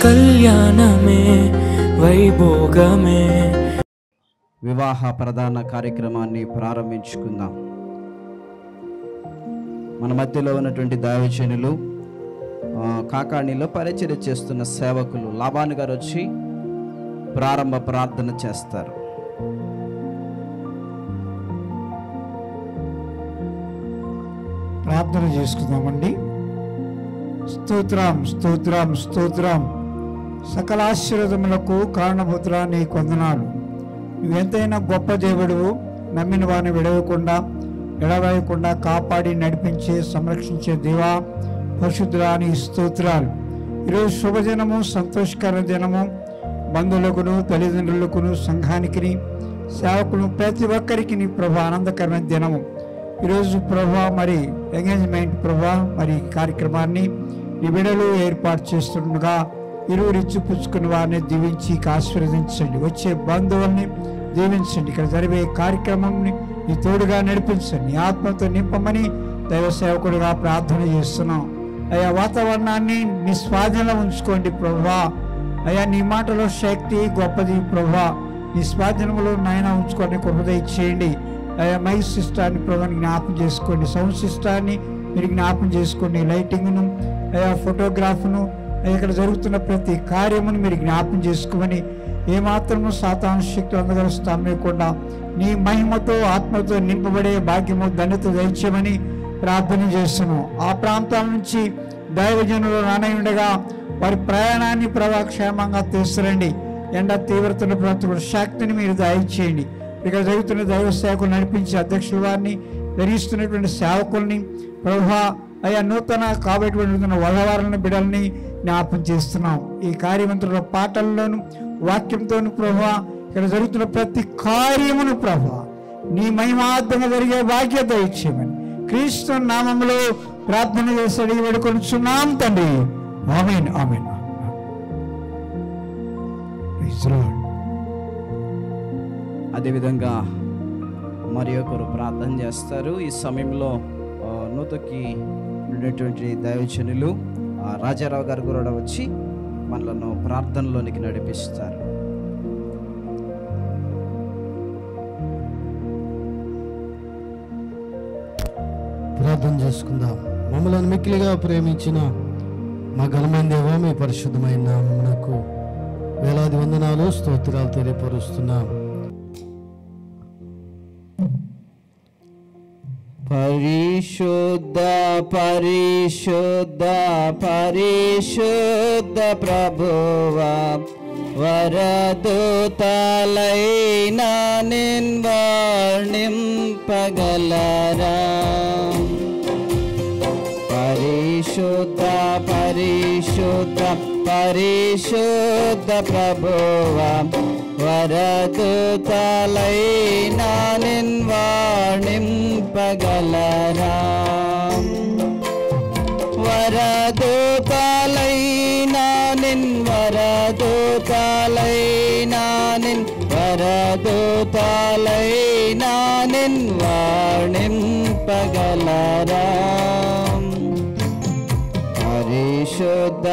కళ్యాణమే వైభోగమే. వివాహ ప్రధాన కార్యక్రమాన్ని ప్రారంభించుకుందాం. మన మధ్యలో ఉన్నటువంటి దైవజనులు, కాకాణిలో పరిచర్య చేస్తున్న సేవకులు లాబాను గారు వచ్చి ప్రారంభ ప్రార్థన చేస్తారు. ప్రార్థన చేసుకుందామండి. స్తోత్రం స్తోత్రం స్తోత్రం. సకల ఆశీర్వాదములకు కారణభూతుడా నీకు వందనాలు. నువ్వెంతైనా గొప్ప దేవుడు. నమ్మిన వారిని విడవకుండా ఎడవేయకుండా కాపాడి నడిపించే సంరక్షించే దేవా, పరిశుద్ధుడా నీ స్తోత్రాలు. ఈరోజు శుభదినము, సంతోషకర దినము. బంధువులకును, తల్లిదండ్రులకును, సంఘానికి, సేవకులు ప్రతి ఒక్కరికి నీ ప్రభా ఆనందకరమైన దినము. ఈరోజు ప్రభా మరి ఎంగేజ్మెంట్ ప్రభా మరి కార్యక్రమాన్ని నీ బిడ్డలు ఏర్పాటు చేస్తుండగా ఇరువురు ఇచ్చిపుచ్చుకున్న వారిని దీవించి ఆశీర్వదించండి. వచ్చే బంధువుల్ని దీవించండి. ఇక్కడ జరిగే కార్యక్రమాన్ని నీ తోడుగా నడిపించండి. నీ ఆత్మతో నింపమని దైవ సేవకుడిగా ప్రార్థన చేస్తున్నాం. అయ్యా, వాతావరణాన్ని నీ స్వాధీనంలో ఉంచుకోండి ప్రభా. అయ్యా, నీ మాటలో శక్తి గొప్పది ప్రభా. నీ స్వాధీనంలో నాయన ఉంచుకోండి, కృపద ఇచ్చేయండి. అయ్యా, మైక్ సిస్టాన్ని ప్రభాని జ్ఞాపం చేసుకోండి. సౌండ్ సిస్టాన్ని మీరు జ్ఞాపం చేసుకోండి. లైటింగ్ను, అయ్యా ఫోటోగ్రాఫ్ను, ఇక్కడ జరుగుతున్న ప్రతి కార్యమును మీరు జ్ఞాపం చేసుకోమని, ఏమాత్రము సాతాను శక్తులు అందగలుస్తామేకుండా నీ మహిమతో ఆత్మతో నింపబడే భాగ్యము ధన్యత దయచేయమని ప్రార్థన చేస్తున్నాం. ఆ ప్రాంతాల నుంచి దైవజనులు రానయుండగా వారి ప్రయాణాన్ని క్షేమంగా తీసుకురండి. ఎండ తీవ్రతను ప్రతి శక్తిని మీరు దయచేయండి. ఇక్కడ జరుగుతున్న దైవ సేవకులు నడిపించే అధ్యక్షుల వారిని, ధరిస్తున్నటువంటి సేవకుల్ని ప్రభా, అయ్యా నూతన కాబట్టిన వధవారులను బిడ్డల్ని జ్ఞాపం చేస్తున్నాం. ఈ కార్యమంత్రుల పాటల్లోను వాక్యంతోను ప్రభా, ఇక్కడ జరుగుతున్న ప్రతి కార్యమును ప్రభా నీ మహిమార్థంగా జరిగే బాధ్యత ఇచ్చేయమని క్రీస్తు నామములో ప్రార్థన చేసి అడిగి వేడుకొనుచున్నాం తండ్రి. ఆమేన్ ఆమేన్. అదేవిధంగా మరి ఒకరు ప్రార్థన చేస్తారు. ఈ సమయంలో నూతకి ఉన్నటువంటి దైవజనులు రాజారావు గారు కూడా వచ్చి మనలను ప్రార్థనలోనికి నడిపిస్తారు. ప్రార్థన చేసుకుందాం. మమ్మల్ని మిక్కిలిగా ప్రేమించిన మా ఘనమైన దేవా, మీ పరిశుద్ధమైన నామమునకు వేలాది వందనాలు, స్తోత్రాలు తెలియపరుస్తున్నాం. పరిశుద్ధ పరిశుద్ధ పరిశుద్ధ ప్రభువా, వరదూతలైన నిన్వర్ణింపగలరా. పరిశుద్ధ పరిశుద్ధ పరిశుద్ధ ప్రభువా, వరదూతలైన నిన్వర్ణింపగలరా. వరదూతలైన వరదూతలైన వరదూతలైన నిన్వర్ణింపగలరా. పరిశుద్ధ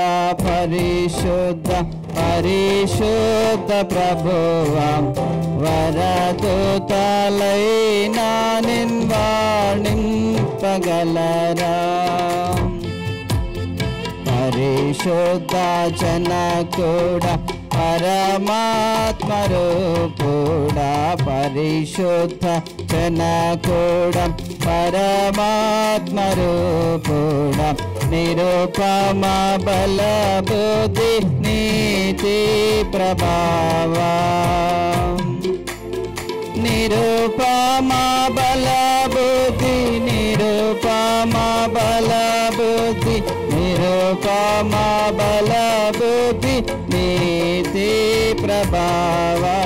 పరిశుద్ధ పరిశుద్ధ ప్రభువా, వరదూతలైన నిన్వర్ణింపగలరా. పరిశుద్ధ జనకుడా, పరమాత్మ రూపుడా, పరిశుద్ధ జనకుడా, పరమాత్మ రూపుడా, నిరుపమ బల బుద్ధి నీతి ప్రభావా. నిరుపమ బల బుద్ధి, నిరుపమ బల బుద్ధి, నిరుపమ బల బుద్ధి నీతి ప్రభావా.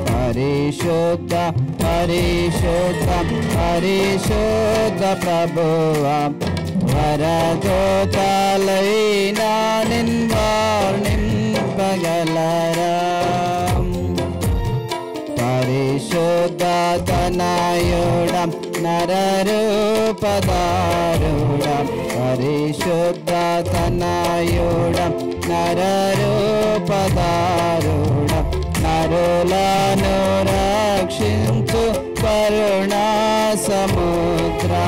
పరిశుద్ధ పరిశుద్ధ పరిశుద్ధ ప్రభువా, వరదూతలైన నిన్వర్ణింపగలరా. పరిశుద్ధ తనయుడ నరరూపదారుడ, పరిశుద్ధ తనయుడ నరరూపధారుడ నరులను రక్షించు కరుణా సముద్రా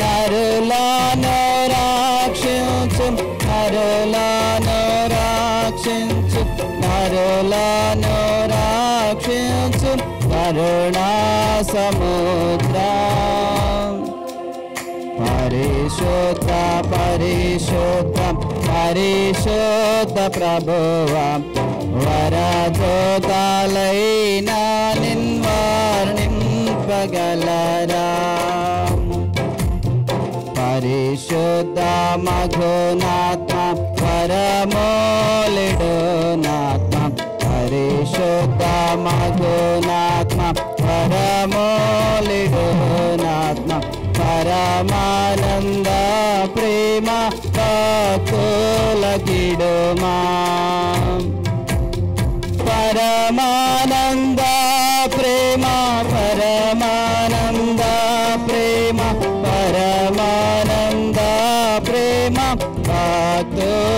నరులను రక్షించు నరులను రక్షించు నరులను రక్షించు కరుణా సముద్రా పరిశుద్ధ పరిశుద్ధ పరిశుద్ధ ప్రభువా వరదూతలైన నిన్వర్ణింపగలరా పరిశుద్ధ మఘునాత్మ పరమోలిడునాత్మ పరిశుద్ధ మఘునాత్మ పరమోలిడునాత్మ పరమానంద ప్రేమ భక్తులకిడుమా పరమానంద ప్రేమ పరమానంద ప్రేమ పరమానంద ప్రేమ భక్తులకిడుమా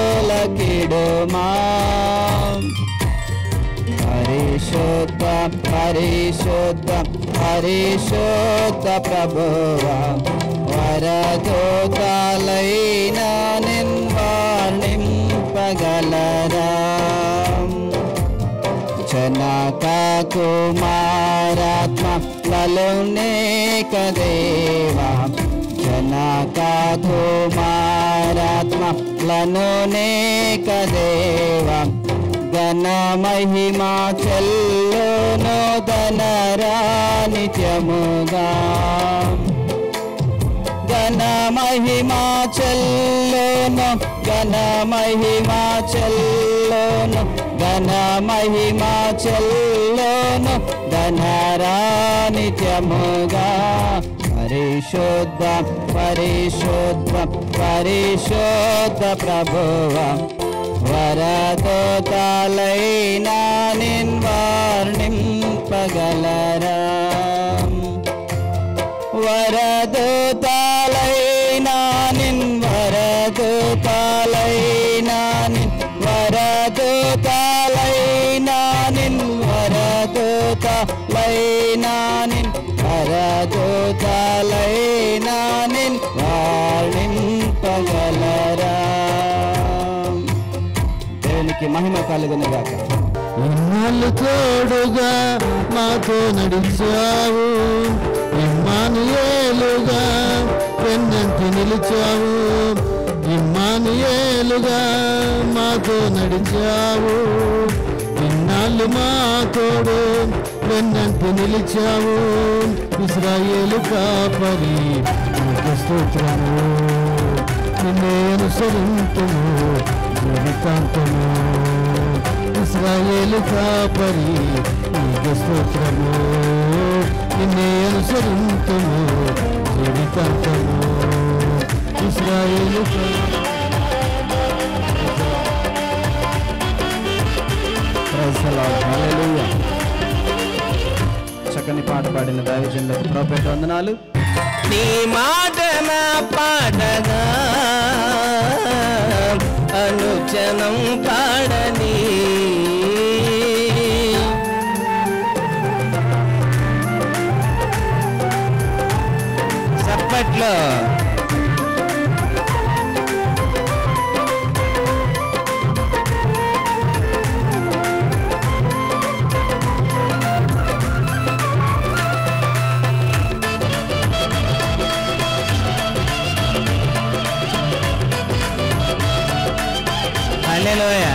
పరిశుద్ధ పరిశుద్ధ పరిశుద్ధ ప్రభువా వరదూతలైన నిన్వర్ణింపగలరా జనక కుమారాత్మ లలోనేక దేవా జనక కుమారాత్మ లలోనేక దేవా ఘన మహిమా చెల్లును ధనరా నిత్యముగా ఘన మహిమా చెల్లును ఘన మహిమా చెల్లును ఘన మహిమా చెల్లును ధనరా నిత్యముగా పరిశుద్ధ పరిశుద్ధ పరిశుద్ధ ప్రభువా వరదూతలైన నిన్వర్ణింపగలరా వరదూతలైన వరదూతలైన వరదూతలైన వరదూతలైన వరదూతలైన నిన్వర్ణింపగలరా దేవునికి మహిమ కలుగునుగాక. ఇన్నాళ్ళు తోడుగా మాతో నడిచావు, ఇమ్మానుయేలుగా వెన్నంటి నిలిచావు. ఇమ్మానుయేలుగా మాతో నడిచావు, ఇన్నాళ్ళు మా తోడు వెన్నంటి నిలిచావు. ఇశ్రాయేలు కాపరి నీకు స్తోత్రము, నిన్నే అనుసరింతుము జీవితాంతము. ఇశ్రాయేలు కాపరి నీకు స్తోత్రము, నిన్నే అనుసరింతుము జీవితాంతము. ఇశ్రాయేలు హల్లెలూయా. చక్కని పాట పాడిన దైవజనులకు ప్రభువుకి వందనాలు. నీ మాట నా పాటగా అనుక్షణం పాడని చప్పట్లో హల్లెలూయా.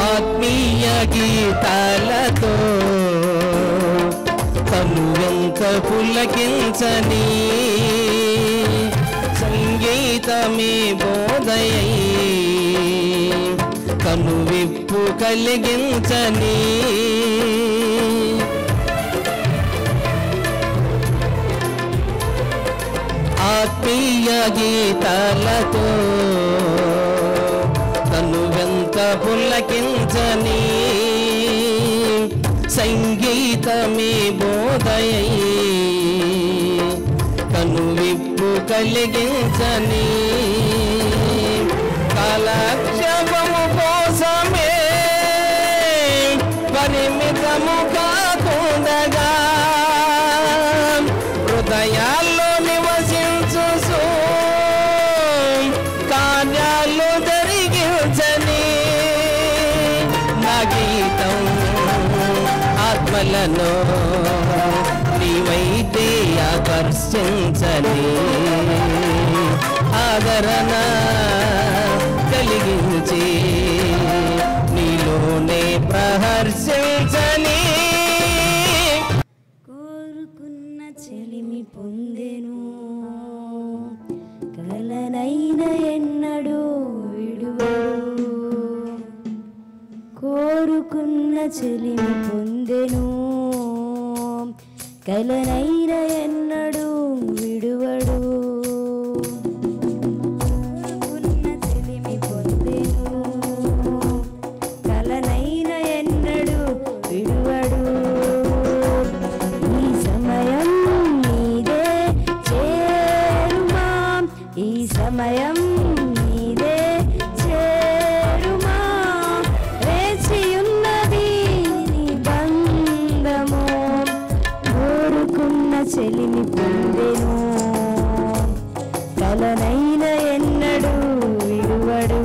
ఆత్మీయ గీతాలతో తనువెంత పులకించని సంగీతమే బోధయై కనువిప్పు కలిగించని ఆత్మీయ గీతాలతో తనువెంత పులకించని సంగీతమే బోధయై కనువిప్పు కలిగించని కాలక్షేపము కోసమే పరిమితము కాకుండగా హృదయాల్లో నివసించు కార్యాలు జరిగించని నా గీతం ఆత్మలను నీవైతే ఆకర్షించని ఆదరణ కలిగించి నీలోనే ప్రహర్షించని కోరుకున్న చెలిమి పొందెను కలనైన ఎన్నడూ విడువడు కోరుకున్న చెలిమి పొందెను కలనైన ఎన్నడూ విడువడు కోరుకున్న చెలిమి పొందెను కలనైన ఎన్నడూ విడువడు ఈ సమయం నీదే చేరుమా ఈ సమయం నీదే చేరుమా వేచియున్నది నీ బంధము కోరుకున్న చెలిమి పొందెను కలనైన ఎన్నడూ విడువడు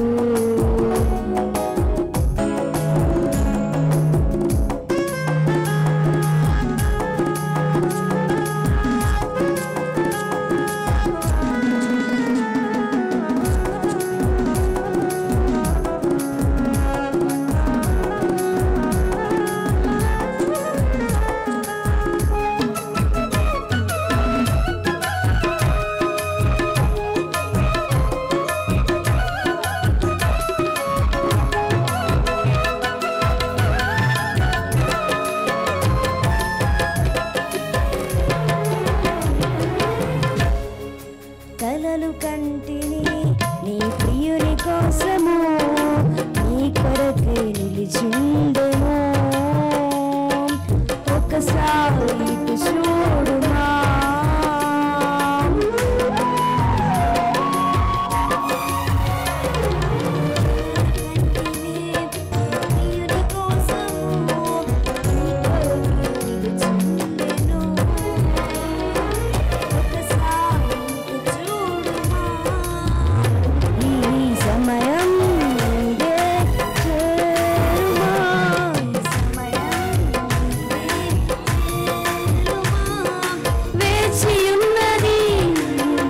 కలలు కంటిని నీ ప్రియుని కోసము నీ కొరకే నిలిచిందెను ఒకసారి ఇటు చూడుమా ప్రియుని కోసము నీ కొరకే నిలిచిందెను ఒకసారి ఇటు చూడుమా ఈ సమయం నీదే చేరుమా ఈ సమయం వేచియున్నది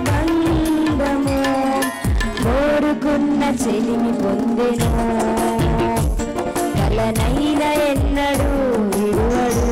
బంధము కోరుకున్న చెలిమి పొందెను కలనైన ఎన్నడూ విడువడు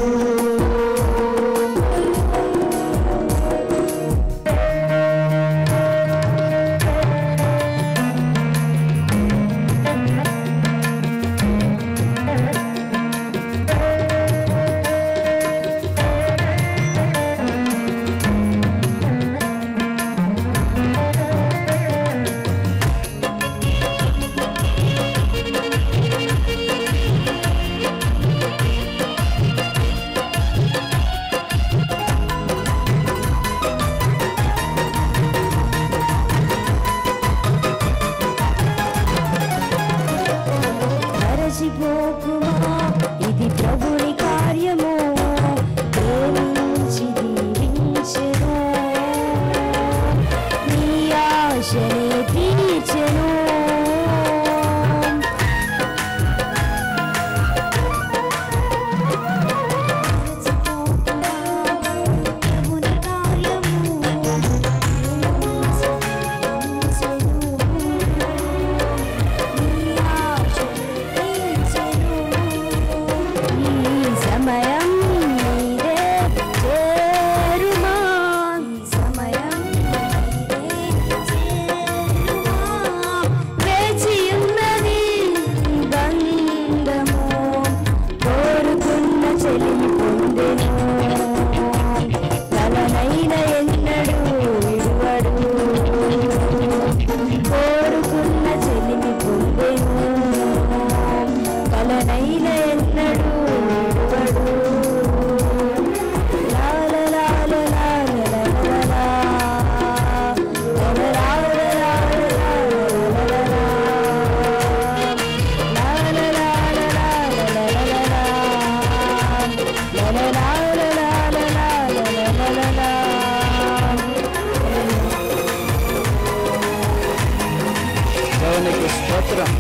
స్తోత్రం.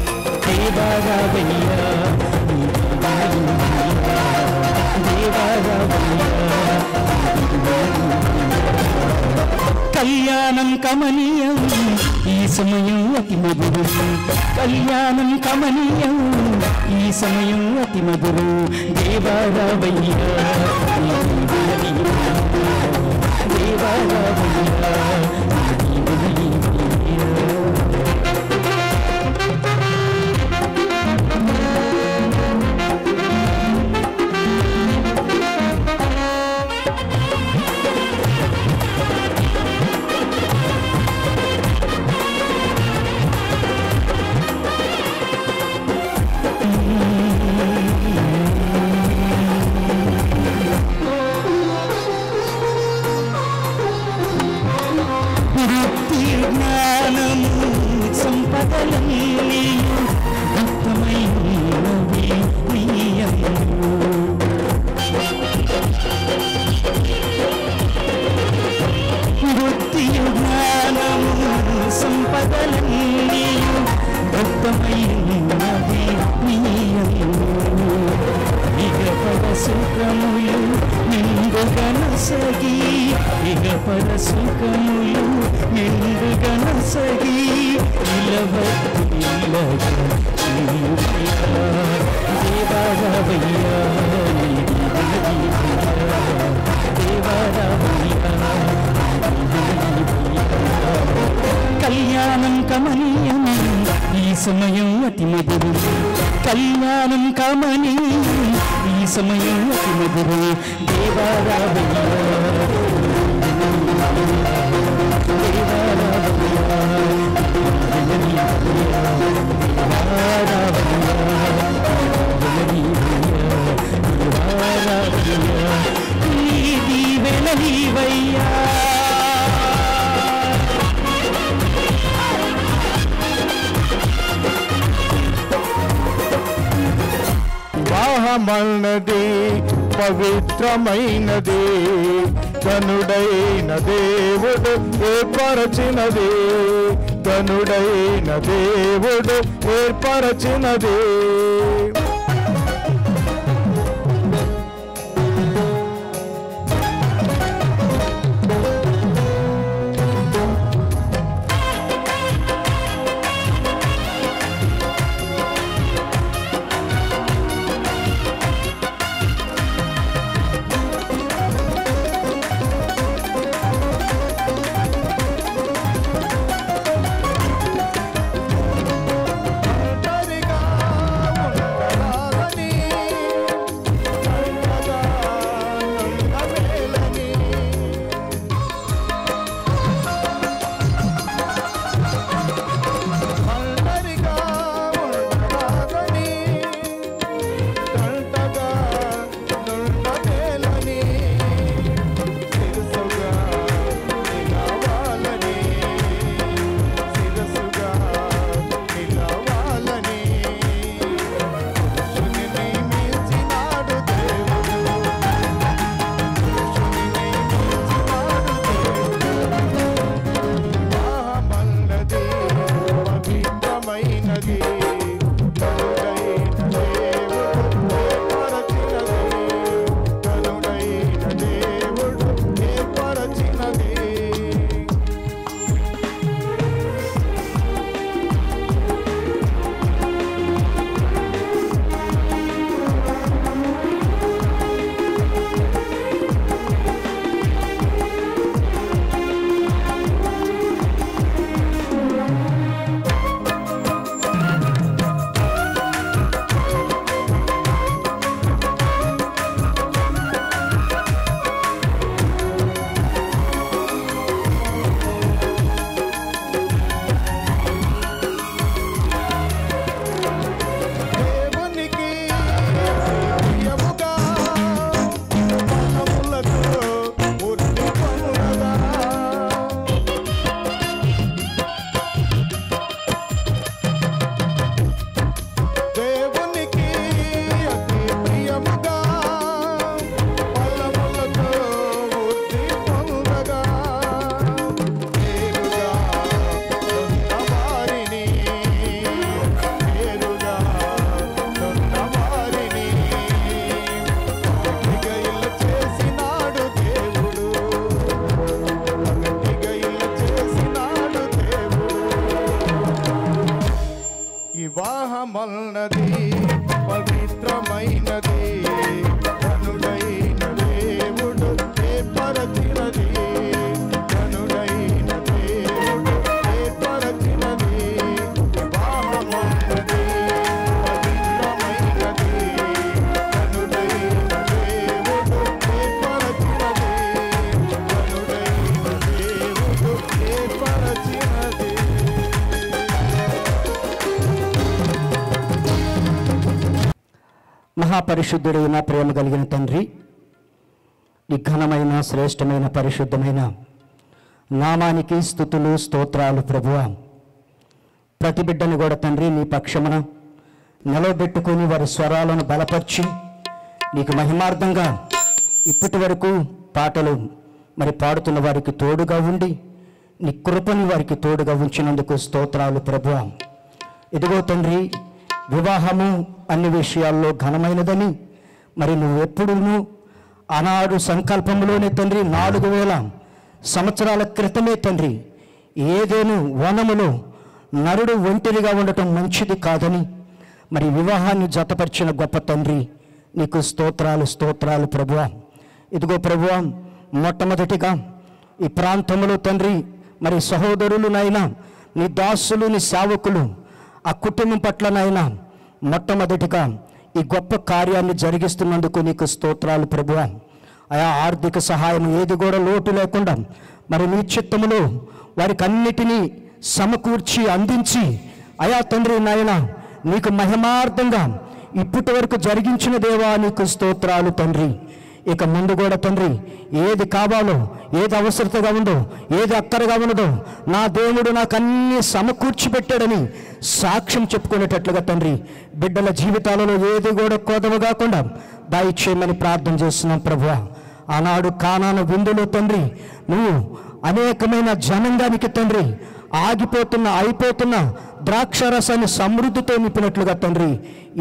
కళ్యాణం కమనీయం ఈ సమయం అతి మధురం, కళ్యాణం కమనీయం ఈ సమయం అతి మధురం. దేవారావయ్యా దేవారావయ్యా కళ్యాణం కమనీయం ఈ సమయం అతి మధురం, కళ్యాణం కమనీయం ఈ సమయం అతి మధురం. దేవారావయ్యా నీ దీవెన నీవయ్యా వాహమన్నది పవిత్రమైనది, గనుడైన దేవుడు ఏర్పరచినది, గనుడైన దేవుడు ఏర్పరచినది. వివాహమన్నది పవిత్రమైనది, ఘనుడైన దేవుడు ఏర్పరచినది, ఘనుడైన దేవుడు ఏర్పరచినది. వివాహమన్నది పవిత్రమైనది, ఘనుడైన దేవుడు ఏర్పరచినది, ఘనుడైన దేవుడు ఏర్పరచినది. మహాపరిశుద్ధుడైన ప్రేమ కలిగిన తండ్రి, ఈ ఘనమైన శ్రేష్టమైన పరిశుద్ధమైన నామానికి స్తుతులు స్తోత్రాలు ప్రభువా. ప్రతి బిడ్డను కూడా తండ్రి నీ పక్షమున నిలవబెట్టుకొని వారి స్వరాలను బలపరిచి నీకు మహిమార్థంగా ఇప్పటి వరకు పాటలు మరి పాడుతున్న వారికి తోడుగా ఉండి నీ కృపని వారికి తోడుగా ఉంచినందుకు స్తోత్రాలు ప్రభువా. ఇదిగో తండ్రి, వివాహము అన్ని విషయాల్లో ఘనమైనదని మరి నువ్వు ఎప్పుడూ ఆనాడు సంకల్పంలోనే తండ్రి 4000 సంవత్సరాల క్రితమే తండ్రి ఏదేను వనములో నరుడు ఒంటరిగా ఉండటం మంచిది కాదని మరి వివాహాన్ని జతపరిచిన గొప్ప తండ్రి నీకు స్తోత్రాలు స్తోత్రాలు ప్రభువా. ఇదిగో ప్రభువా, మొట్టమొదటిగా ఈ ప్రాంతంలో తండ్రి మరి సహోదరులునైనా నీ దాసులు నీ సేవకులు ఆ కుటుంబం పట్లనైనా మొట్టమొదటిగా ఈ గొప్ప కార్యాన్ని జరిగిస్తున్నందుకు నీకు స్తోత్రాలు ప్రభువా. ఆయా ఆర్థిక సహాయం ఏది కూడా లోటు లేకుండా మరి నీ చిత్తములో వారికి అన్నిటినీ సమకూర్చి అందించి అయా తండ్రి నాయన నీకు మహిమార్థంగా ఇప్పటి వరకు జరిగించిన దేవా నీకు స్తోత్రాలు తండ్రి. ఇక ముందు కూడా తండ్రి ఏది కావాలో, ఏది అవసరతగా ఉందో, ఏది అక్కరగా ఉన్నదో నా దేవుడు నాకు అన్ని సమకూర్చి పెట్టాడని సాక్ష్యం చెప్పుకునేటట్లుగా తండ్రి బిడ్డల జీవితాలలో ఏది కూడా కోదవ కాకుండా దయచేయమని ప్రార్థన చేస్తున్నాం ప్రభువా. ఆనాడు కానాను విందులో తండ్రి నువ్వు అనేకమైన జనంగానికి తండ్రి అయిపోతున్న ద్రాక్షరసాన్ని సమృద్ధితో నింపినట్లుగా తండ్రి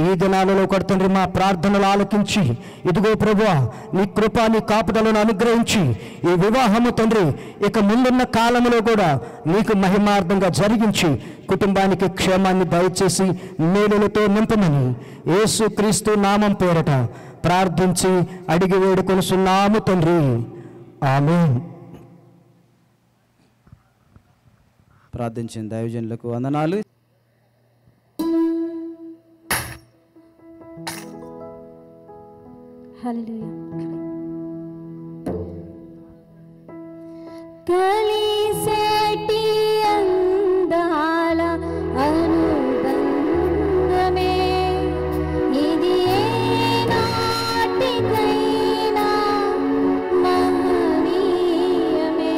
ఈ దినాలలో కూడా తండ్రి మా ప్రార్థనలు ఆలకించి ఇదిగో ప్రభువా నీ కృప నీ కాపుదలను అనుగ్రహించి ఈ వివాహము తండ్రి ఇక ముందున్న కాలంలో కూడా నీకు మహిమార్థంగా జరిగించి కుటుంబానికి క్షేమాన్ని దయచేసి మేలులతో నింపమని యేసుక్రీస్తు నామం పేరట ప్రార్థించి అడిగి వేడుకొనుచున్నాము తండ్రి, ఆమేన్. ప్రార్థించిన దైవజనులకు వందనాలు. హల్లెలూయా. కలిసేటి అందాల అనుబంధమే ఇది ఏ నాటికైనా మహనీయమే.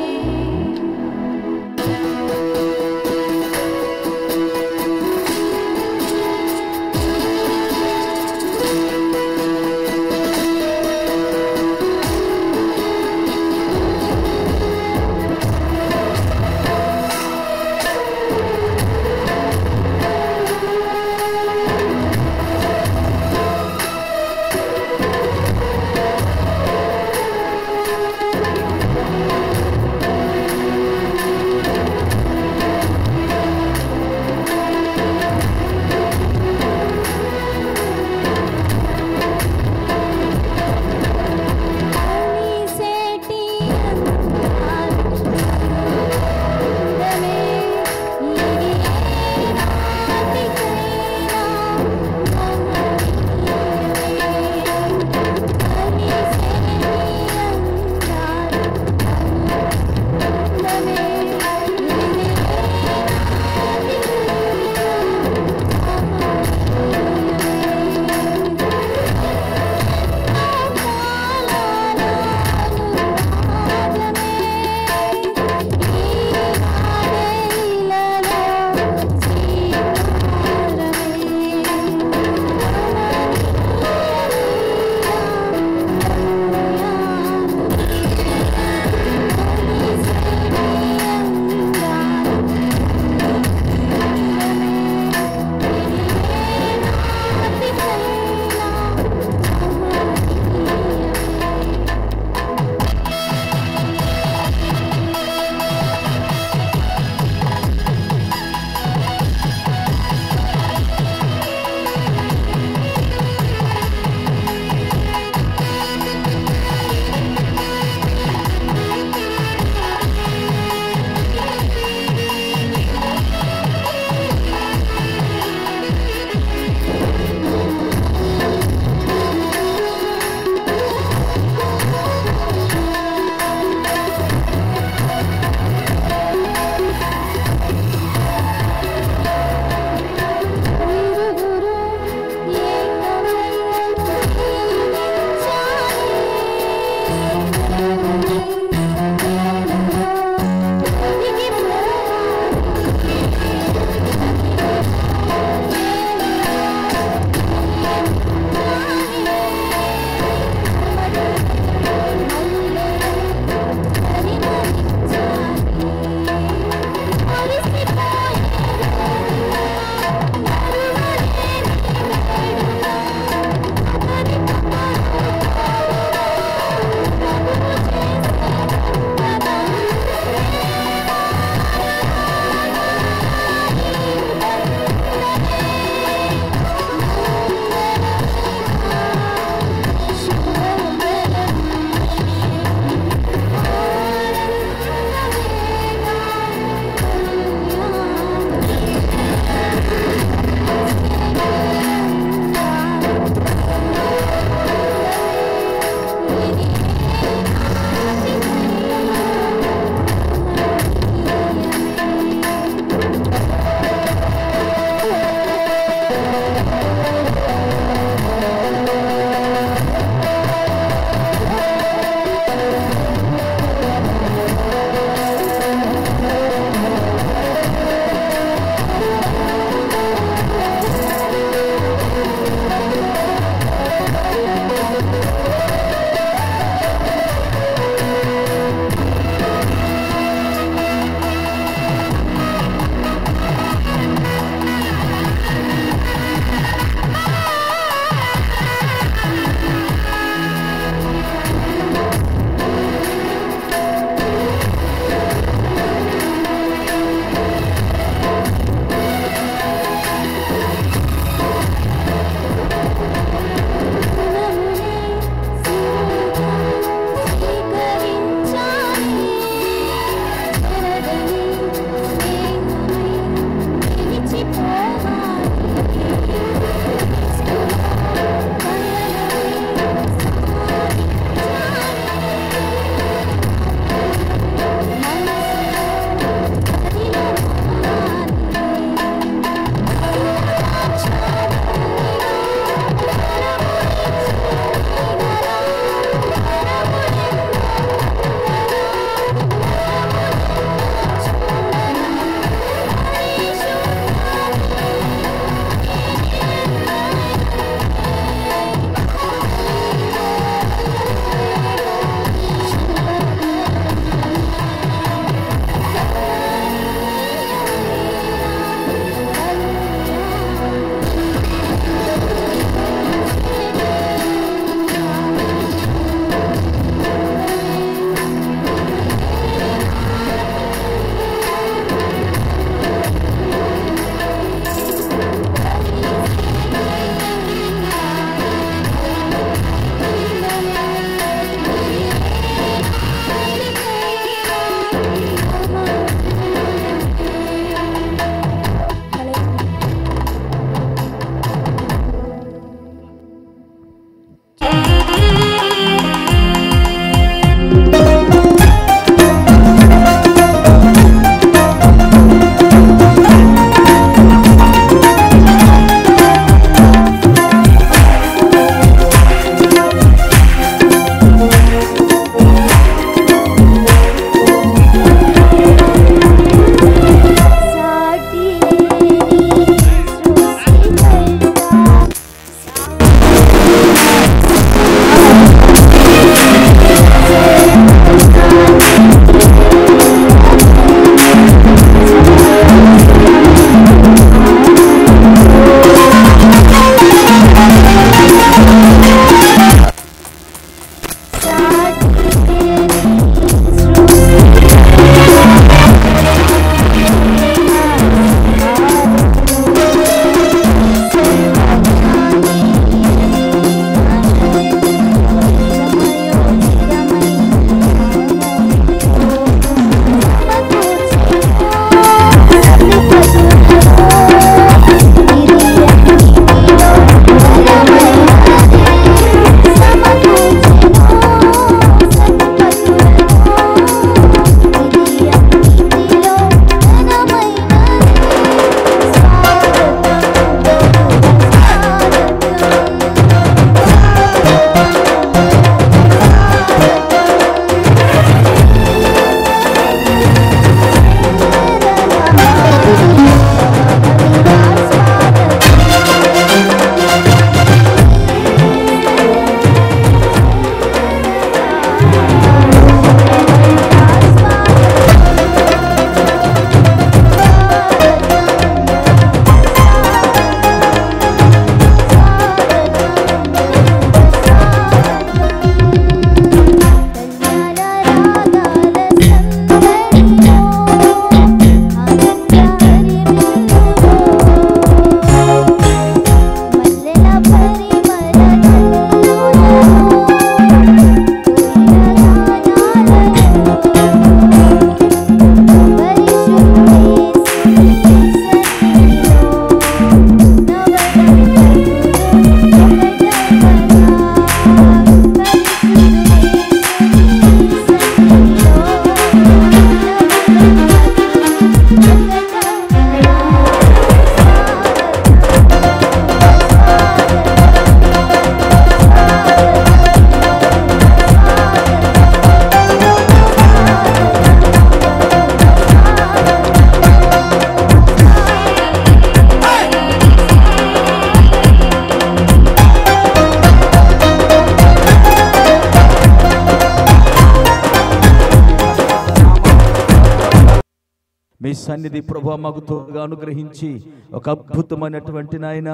సన్నిధి ప్రభా మాకు తోడుగా అనుగ్రహించి ఒక అద్భుతమైనటువంటి నాయన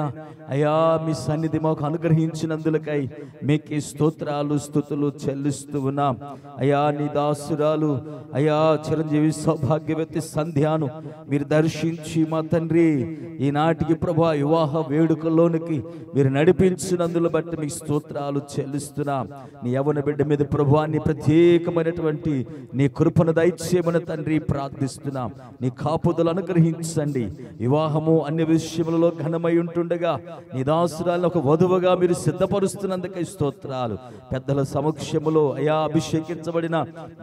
అయా మీ సన్నిధి మాకు అనుగ్రహించినందులకై మీకు స్తోత్రాలు స్తుతులు చెల్లిస్తూ ఉన్నాం. అయా నీ దాసురాలు అయా చిరంజీవి సౌభాగ్యవతి సంధ్యాను మీరు దర్శించి మా తండ్రి ఈనాటికి ప్రభా వివాహ వేడుకల్లోనికి మీరు నడిపించినందులు బట్టి మీకు స్తోత్రాలు చెల్లిస్తున్నాం. నీ యవ్వన బిడ్డ మీద ప్రభువాన్ని ప్రత్యేకమైనటువంటి నీ కృపను దయచేయమని తండ్రి ప్రార్థిస్తున్నాం. నీ కాపుదలు అనుగ్రహించండి. వివాహము అన్ని విషయములలో ఘనమై ఉంటుండగా నీ దాసురాలను ఒక వధువుగా మీరు సిద్ధపరుస్తున్నందుకై స్తోత్రాలు. పెద్దల సమక్షములో అయా అభిషేకించబడిన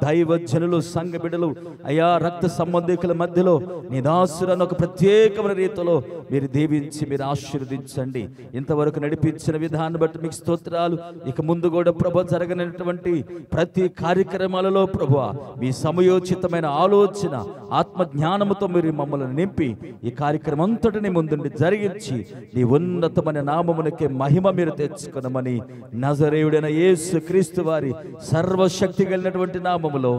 దైవజనులు సంఘ బిడ్డలు అయా రక్త సంబంధికుల మధ్యలో నీ దాసురాలను ఒక ప్రత్యేకమైన రీతిలో మీరు దీవించి మీరు ఆశీర్వదించండి. ఇంతవరకు నడిపించిన విధానం బట్టి మీకు స్తోత్రాలు. ఇక ముందు కూడా ప్రభు జరగనటువంటి ప్రతి కార్యక్రమాలలో ప్రభు మీ సమయోచితమైన ఆలోచన ఆత్మ జ్ఞానముతో మీరు మమ్మల్ని నింపి ఈ కార్యక్రమం అంతటిని ముందుండి జరిగించి నీ ఉన్నతమైన నామమునకే మహిమ మీరు తెచ్చుకునమని నజరేయుడైన యేసు క్రీస్తు వారి సర్వశక్తి కలిగినటువంటి నామములో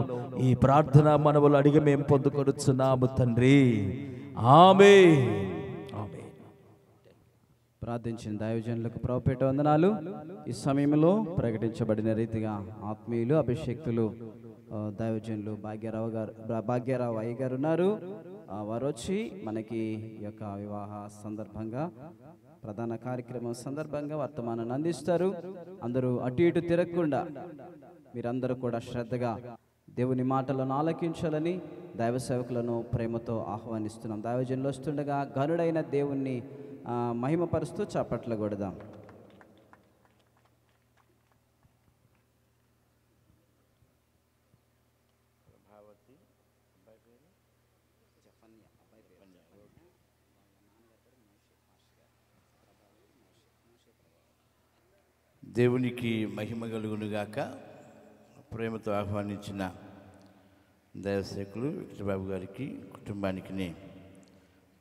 ఈ ప్రార్థన మనవులు అడిగి మేము పొందుకొనుచున్నాము తండ్రి. ఆమేన్. ప్రార్థించిన దైవజనులకు ప్రభుపేట వందనాలు. ఈ సమయంలో ప్రకటించబడిన రీతిగా ఆత్మీయులు అభిషేక్తులు దైవజనులు భాగ్యరావు అయ్య గారు ఉన్నారు. వారు వచ్చి మనకి ఈ యొక్క వివాహ సందర్భంగా ప్రధాన కార్యక్రమం సందర్భంగా వర్తమానాన్ని అందిస్తారు. అందరూ అటు ఇటు తిరగకుండా మీరందరూ కూడా శ్రద్ధగా దేవుని మాటలను ఆలకించాలని దైవ సేవకులను ప్రేమతో ఆహ్వానిస్తున్నాం. దైవజనులు వస్తుండగా ఘనుడైన దేవుణ్ణి మహిమపరుస్తూ చప్పట్లు కొడదాం. దేవునికి మహిమ కలుగునుగాక. ప్రేమతో ఆహ్వానించిన దైవసేకులు విక్టర్బాబు గారికి కుటుంబానికి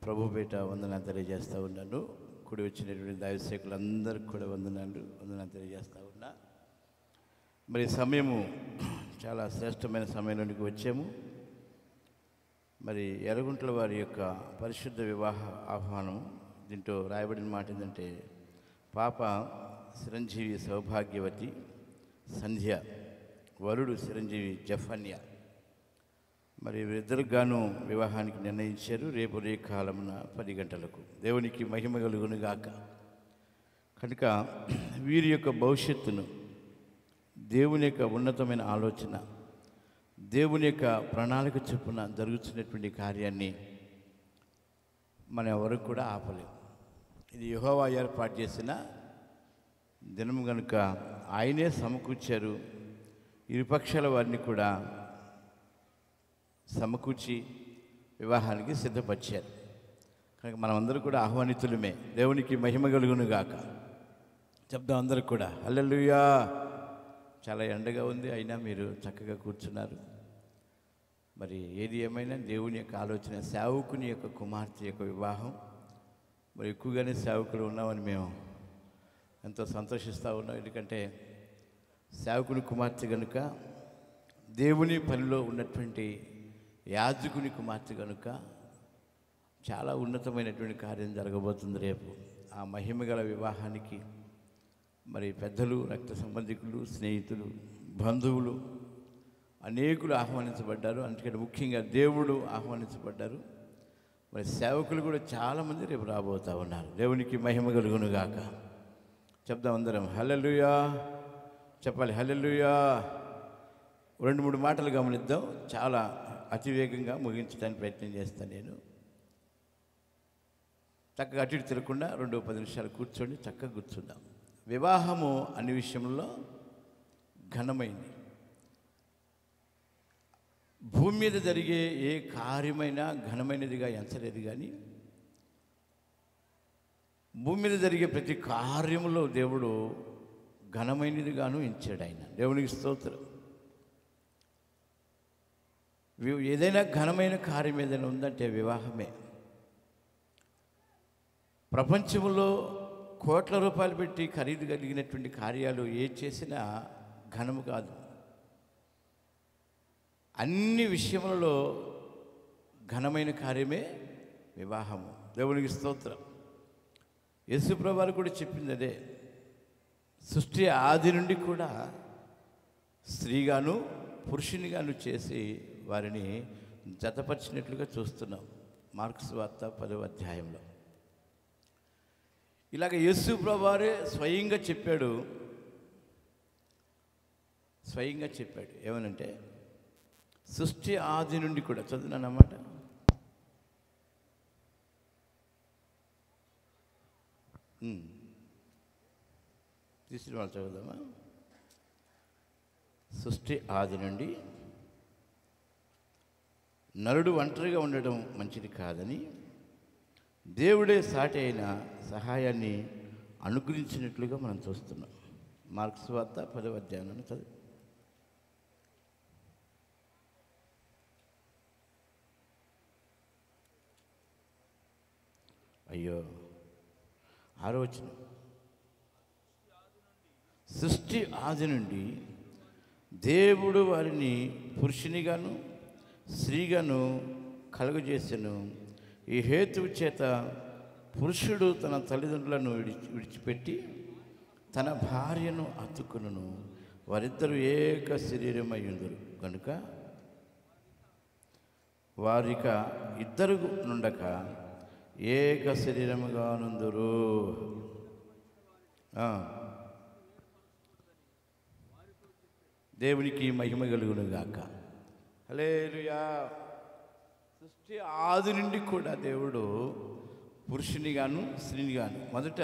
ప్రభుపేట వందనాలు తెలియజేస్తూ ఉన్నాను. కూడి వచ్చినటువంటి దైవసేకులందరికీ కూడా వందనాలు తెలియజేస్తూ ఉన్నా. మరి సమయము చాలా శ్రేష్టమైన సమయంలోనికి వచ్చాము. మరి ఎర్రగుంట్ల వారి యొక్క పరిశుద్ధ వివాహ ఆహ్వానం దీంట్లో రాయబడిన మాట ఏంటంటే, పాప చిరంజీవి సౌభాగ్యవతి సంధ్య, వరుడు చిరంజీవి జఫన్య. మరి వీరిద్దరికి గాను వివాహానికి నిర్ణయించారు. రేపు రేకాలమున 10 గంటలకు. దేవునికి మహిమ కలుగునుగాక. కనుక వీరి యొక్క భవిష్యత్తును, దేవుని యొక్క ఉన్నతమైన ఆలోచన, దేవుని యొక్క ప్రణాళిక చొప్పున జరుగుతున్నటువంటి కార్యాన్ని మనం ఎవరికి కూడా ఆపలేము. ఇది యెహోవా ఏర్పాటు చేసిన దినం కనుక ఆయనే సమకూర్చారు. ఇరుపక్షాల వారిని కూడా సమకూర్చి వివాహానికి సిద్ధపరిచారు. కనుక మనమందరూ కూడా ఆహ్వానితులమే. దేవునికి మహిమ కలుగునుగాక. చెప్దాం అందరూ కూడా హల్లెలూయా. చాలా ఎండగా ఉంది, అయినా మీరు చక్కగా కూర్చున్నారు. మరి ఏది ఏమైనా దేవుని యొక్క ఆలోచన, సేవకుని యొక్క కుమార్తె యొక్క వివాహం. మరి ఎక్కువగానే సేవకులు ఉన్నామని మేము ఎంతో సంతోషిస్తూ ఉన్నాం. ఎందుకంటే సేవకుని కుమార్తె కనుక, దేవుని పనిలో ఉన్నటువంటి యాజకుని కుమార్తె కనుక చాలా ఉన్నతమైనటువంటి కార్యం జరగబోతుంది రేపు. ఆ మహిమగల వివాహానికి మరి పెద్దలు, రక్త సంబంధికులు, స్నేహితులు, బంధువులు అనేకులు ఆహ్వానించబడ్డారు. అందుకని ముఖ్యంగా దేవుడు ఆహ్వానించబడ్డారు. మరి సేవకులు కూడా చాలామంది రేపు రాబోతూ ఉన్నారు. దేవునికి మహిమ కలుగునుగాక. చెప్దాం అందరం హల్లెలూయా. చెప్పాలి హల్లెలూయా. 2-3 మాటలు గమనిద్దాం. చాలా అతివేగంగా ముగించడానికి ప్రయత్నం చేస్తాను నేను. చక్కగా అటు ఇటు తిరగకుండా 2-10 నిమిషాలు కూర్చోండి, చక్కగా కూర్చుందాం. వివాహము అన్ని విషయంలో ఘనమైంది. భూమి మీద జరిగే ఏ కార్యమైనా ఘనమైనదిగా ఎంచలేదు. కానీ భూమి మీద జరిగే ప్రతి కార్యములో దేవుడు ఘనమైనదిగాను ఎంచాడు ఆయన. దేవునికి స్తోత్రం. ఏదైనా ఘనమైన కార్యం ఏదైనా ఉందంటే వివాహమే. ప్రపంచంలో కోట్ల రూపాయలు పెట్టి ఖరీదు కలిగినటువంటి కార్యాలు ఏ చేసినా ఘనము కాదు. అన్ని విషయములలో ఘనమైన కార్యమే వివాహము. దేవునికి స్తోత్రం. యేసుప్రభు వారు కూడా చెప్పింది అదే. సృష్టి ఆది నుండి కూడా స్త్రీగాను పురుషునిగాను చేసి వారిని జతపరిచినట్లుగా చూస్తున్నాం మార్కు సువార్త 10వ అధ్యాయంలో. ఇలాగ యేసుప్రభు వారే స్వయంగా చెప్పాడు. ఏమనంటే సృష్టి ఆది నుండి కూడా చదువునానమాట. తీసిన వాళ్ళు చదువుదామా? సృష్టి ఆది నుండి నరుడు ఒంటరిగా ఉండడం మంచిది కాదని దేవుడే సాటి అయిన సహాయాన్ని అనుగ్రహించినట్లుగా మనం చూస్తున్నాం. మార్కు సువార్త 10వ అధ్యాయం చదువు. అయ్యో 6వ వచనం. సృష్టి ఆది నుండి దేవుడు వారిని పురుషునిగాను స్త్రీగాను కలుగజేసెను. ఈ హేతువు చేత పురుషుడు తన తల్లిదండ్రులను విడిచిపెట్టి తన భార్యను హత్తుకొనును, వారిద్దరూ ఏక శరీరమై ఉందురు కనుక వారిక ఇద్దరు నుండక ఏక శరీరముగా నుందురు. దేవునికి మహిమ కలుగును గాక. హల్లెలూయా. సృష్టి ఆది నుండి కూడా దేవుడు పురుషునిగాను స్త్రీనిగాను మొదట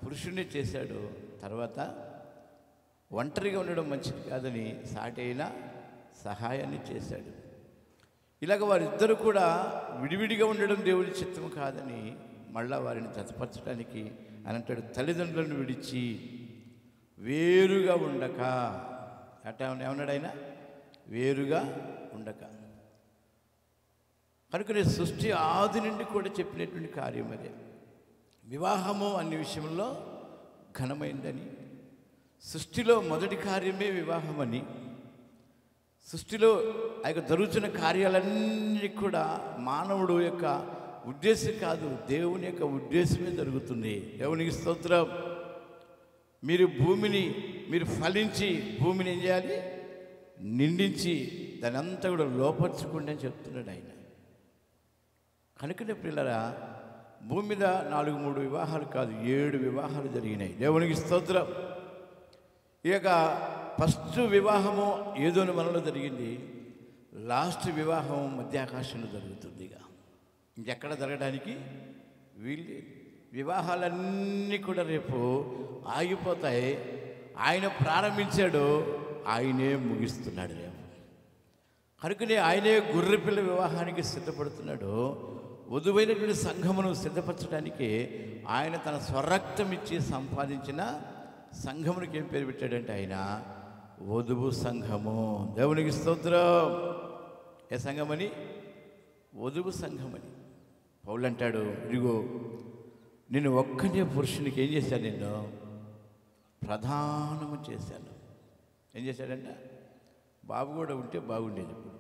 పురుషుణ్ణి చేశాడు. తర్వాత ఒంటరిగా ఉండడం మంచిది కాదని సాటి అయిన సహాయాన్ని చేశాడు. ఇలాగ వారిద్దరూ కూడా విడివిడిగా ఉండడం దేవుడి చిత్తం కాదని మళ్ళా వారిని జతపరచడానికి అని అంటాడు. తల్లిదండ్రులను విడిచి వేరుగా ఉండక అట్లా ఏమన్నాడు ఆయన? వేరుగా ఉండక. కనుక సృష్టి ఆది నుండి కూడా చెప్పినటువంటి కార్యం అదే. వివాహము అనే విషయంలో ఘనమైందని, సృష్టిలో మొదటి కార్యమే వివాహమని, సృష్టిలో ఆ యొక్క జరుగుతున్న కార్యాలన్నీ కూడా మానవుడు యొక్క ఉద్దేశం కాదు, దేవుని యొక్క ఉద్దేశమే జరుగుతుంది. దేవునికి స్తోత్రం. మీరు ఫలించి భూమిని ఏం చేయాలి? నిండించి దాని అంతా కూడా లోపరుచుకోండి అని చెప్తున్నాడు ఆయన. కనుకనే పిల్లరా, భూమి మీద 4-3 వివాహాలు కాదు 7 వివాహాలు జరిగినాయి. దేవునికి స్తోత్రం. ఈ యొక్క ఫస్ట్ వివాహము ఏదోని మనలో జరిగింది, లాస్ట్ వివాహం మధ్యాకాశంలో జరుగుతుంది. ఇక ఇంకెక్కడ జరగడానికి వీళ్ళు వివాహాలన్నీ కూడా రేపు ఆగిపోతాయి. ఆయన ప్రారంభించాడు, ఆయనే ముగిస్తున్నాడు రేపు. కనుకనే ఆయనే గొర్రెపిల్ల వివాహానికి సిద్ధపడుతున్నాడు. వధువైనటువంటి సంఘమును సిద్ధపరచడానికి ఆయన తన స్వరక్తం ఇచ్చి సంపాదించిన సంఘమునికి ఏం పేరు పెట్టాడంటే ఆయన వధువు సంఘము. దేవునికి స్తోత్రం. ఏ సంఘమని? వధువు సంఘమని. పౌలు అంటాడు, ఇదిగో నేను ఒక్కనే పురుషునికి ఏం చేశాను? నిన్ను ప్రధానము చేశాను. ఏం చేశాడంట? బాబు కూడా ఉంటే బాగుండేది. ఇప్పుడు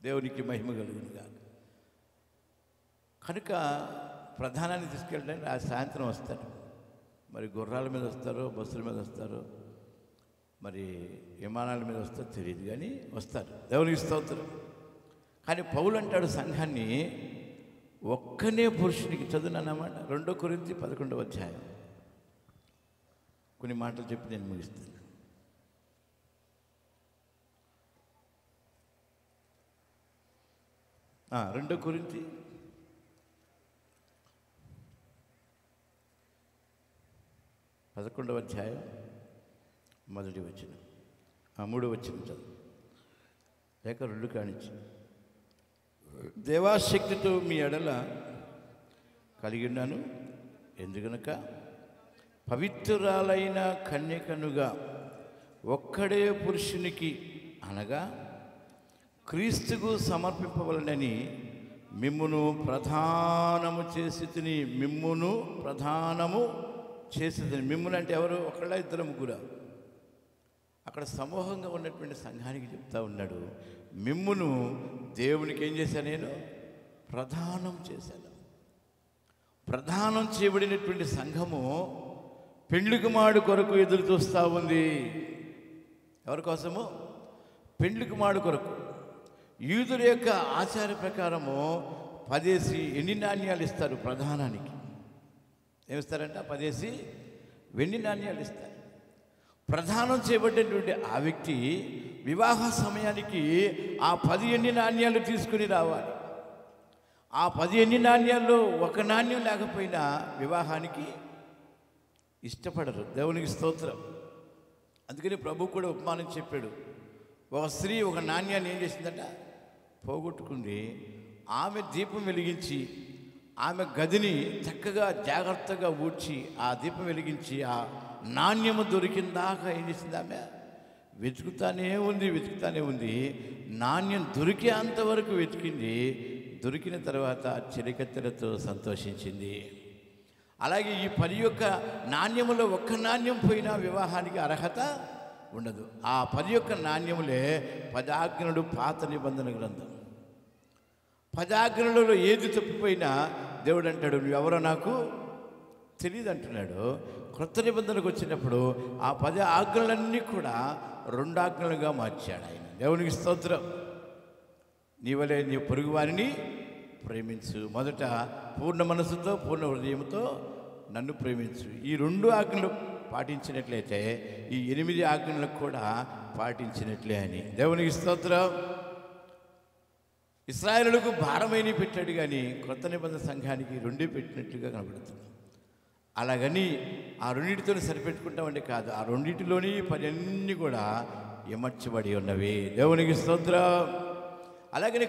దేవునికి మహిమ కలుగును కాక. కనుక ప్రధానాన్ని తీసుకెళ్ళడానికి ఆ సాయంత్రం వస్తారు. మరి గుర్రాల మీద వస్తారో, బస్సుల మీద వస్తారో, మరి విమానాల మీద వస్తారో తెలియదు, కానీ వస్తారు. దేవునికి స్తోత్రం. కానీ పౌలు అంటాడు సంఘాన్ని ఒక్కనే పురుషునికి. చదువునన్నమాట 2 కొరింథీ 11వ అధ్యాయం. కొన్ని మాటలు చెప్పి నేను ముగిస్తాను. రెండో కొరింథీ 11వ అధ్యాయం 1వ వచనం, 3వ వచనం చదువు. లేక 2 కానించి. దేవాశక్తితో మీ ఎడల కలిగి ఉన్నాను, ఎందుకనక పవిత్రురాలైన కన్యకనుగా ఒక్కడే పురుషునికి అనగా క్రీస్తుకు సమర్పింపవలనని మిమ్మును ప్రధానము చేసి తిని. మిమ్మును ప్రధానము చేసి తిని. మిమ్మును అంటే ఎవరు? ఒకళ్ళ 2 ముగ్గురు? అక్కడ సమూహంగా ఉన్నటువంటి సంఘానికి చెప్తా ఉన్నాడు, మిమ్మును దేవునికి ఏం చేశాను, నేను ప్రదానం చేశాను. ప్రదానం చేయబడినటువంటి సంఘము పెండ్లి కుమారుడు కొరకు ఎదురు చూస్తూ ఉంది. ఎవరి కోసము? పెండ్లి కుమారుడు కొరకు. యూదుల యొక్క ఆచార ప్రకారము 10 వెండి నాణ్యాలు ఇస్తారు ప్రధానానికి. ఏమిస్తారంట? 10 వెండి నాణ్యాలు ఇస్తారు. ప్రదానం చేయబడినటువంటి ఆ వ్యక్తి వివాహ సమయానికి ఆ 10 వెండి నాణ్యాలు తీసుకుని రావాలి. ఆ 10 వెండి నాణ్యాల్లో ఒక నాణ్యం లేకపోయినా వివాహానికి ఇష్టపడరు. దేవునికి స్తోత్రం. అందుకని ప్రభు కూడా ఉపమానం చెప్పాడు. ఒక స్త్రీ ఒక నాణ్యాన్ని ఏం చేసిందట? పోగొట్టుకుంది. ఆమె దీపం వెలిగించి ఆమె గదిని చక్కగా జాగ్రత్తగా ఊడ్చి ఆ దీపం వెలిగించి ఆ నాణ్యము దొరికిందాకా ఏం చేసింది? ఆమె వెతుకుతానే ఉంది. నాణ్యం దొరికే అంతవరకు వెతికింది. దొరికిన తర్వాత చిరకత్తెలతో సంతోషించింది. అలాగే ఈ 10 యొక్క నాణ్యములో ఒక్క నాణ్యం పోయినా వివాహానికి అర్హత ఉండదు. ఆ 10 యొక్క నాణ్యములే 10 ఆజ్ఞలు, పాత నిబంధన గ్రంథం. 10 ఆజ్ఞలలో ఏది తప్పిపోయినా దేవుడు అంటాడు, నువ్వెవరో నాకు తెలియదు అంటున్నాడు. క్రొత్త నిబంధనకు వచ్చినప్పుడు ఆ 10 ఆజ్ఞలన్నీ కూడా 2 ఆజ్ఞలుగా మార్చాడు ఆయన. దేవునికి స్తోత్రం. నీవలే నీ పొరుగు వారిని ప్రేమించు. మొదట పూర్ణ మనసుతో పూర్ణ హృదయంతో నన్ను ప్రేమించు. ఈ 2 ఆజ్ఞలు పాటించినట్లయితే ఈ 8 ఆజ్ఞలకు కూడా పాటించినట్లే అని. దేవునికి స్తోత్రం. ఇశ్రాయేలులకు భారమైన పెట్టాడు, కానీ కొత్త నిబంధన సంఘానికి 2 పెట్టినట్లుగా కనబడుతుంది. అలాగని ఆ 2తో సరిపెట్టుకుంటామంటే కాదు. ఆ 2లోని 10 కూడా ఎమర్చబడి ఉన్నవి. దేవునికి స్తోత్రం. అలాగని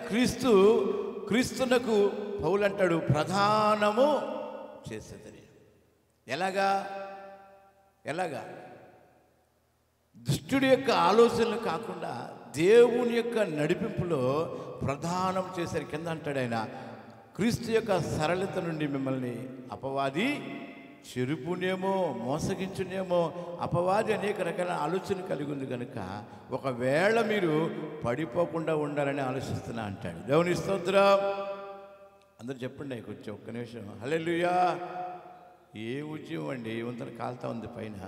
క్రీస్తునకు పౌలు అంటాడు, ప్రధానము చేసేదని. ఎలాగా? దుష్టుడి యొక్క ఆలోచనలు కాకుండా దేవుని యొక్క నడిపింపులో ప్రధానం చేశారు. కింద అంటాడు ఆయన, క్రీస్తు యొక్క సరళత నుండి మిమ్మల్ని అపవాది చెరుపునేమో, మోసగించునేమో. అపవాది అనేక రకాల ఆలోచన కలిగి ఉంది కనుక ఒకవేళ మీరు పడిపోకుండా ఉండాలని ఆలోచిస్తున్నా అంటాడు. దేవుని స్తోత్రం. అందరూ చెప్పండి కొంచెం ఒక్క నిమిషం. హల్లెలూయా. ఏ ఉద్యమం అండి, ఏమంతా కాలుతా ఉంది పైన.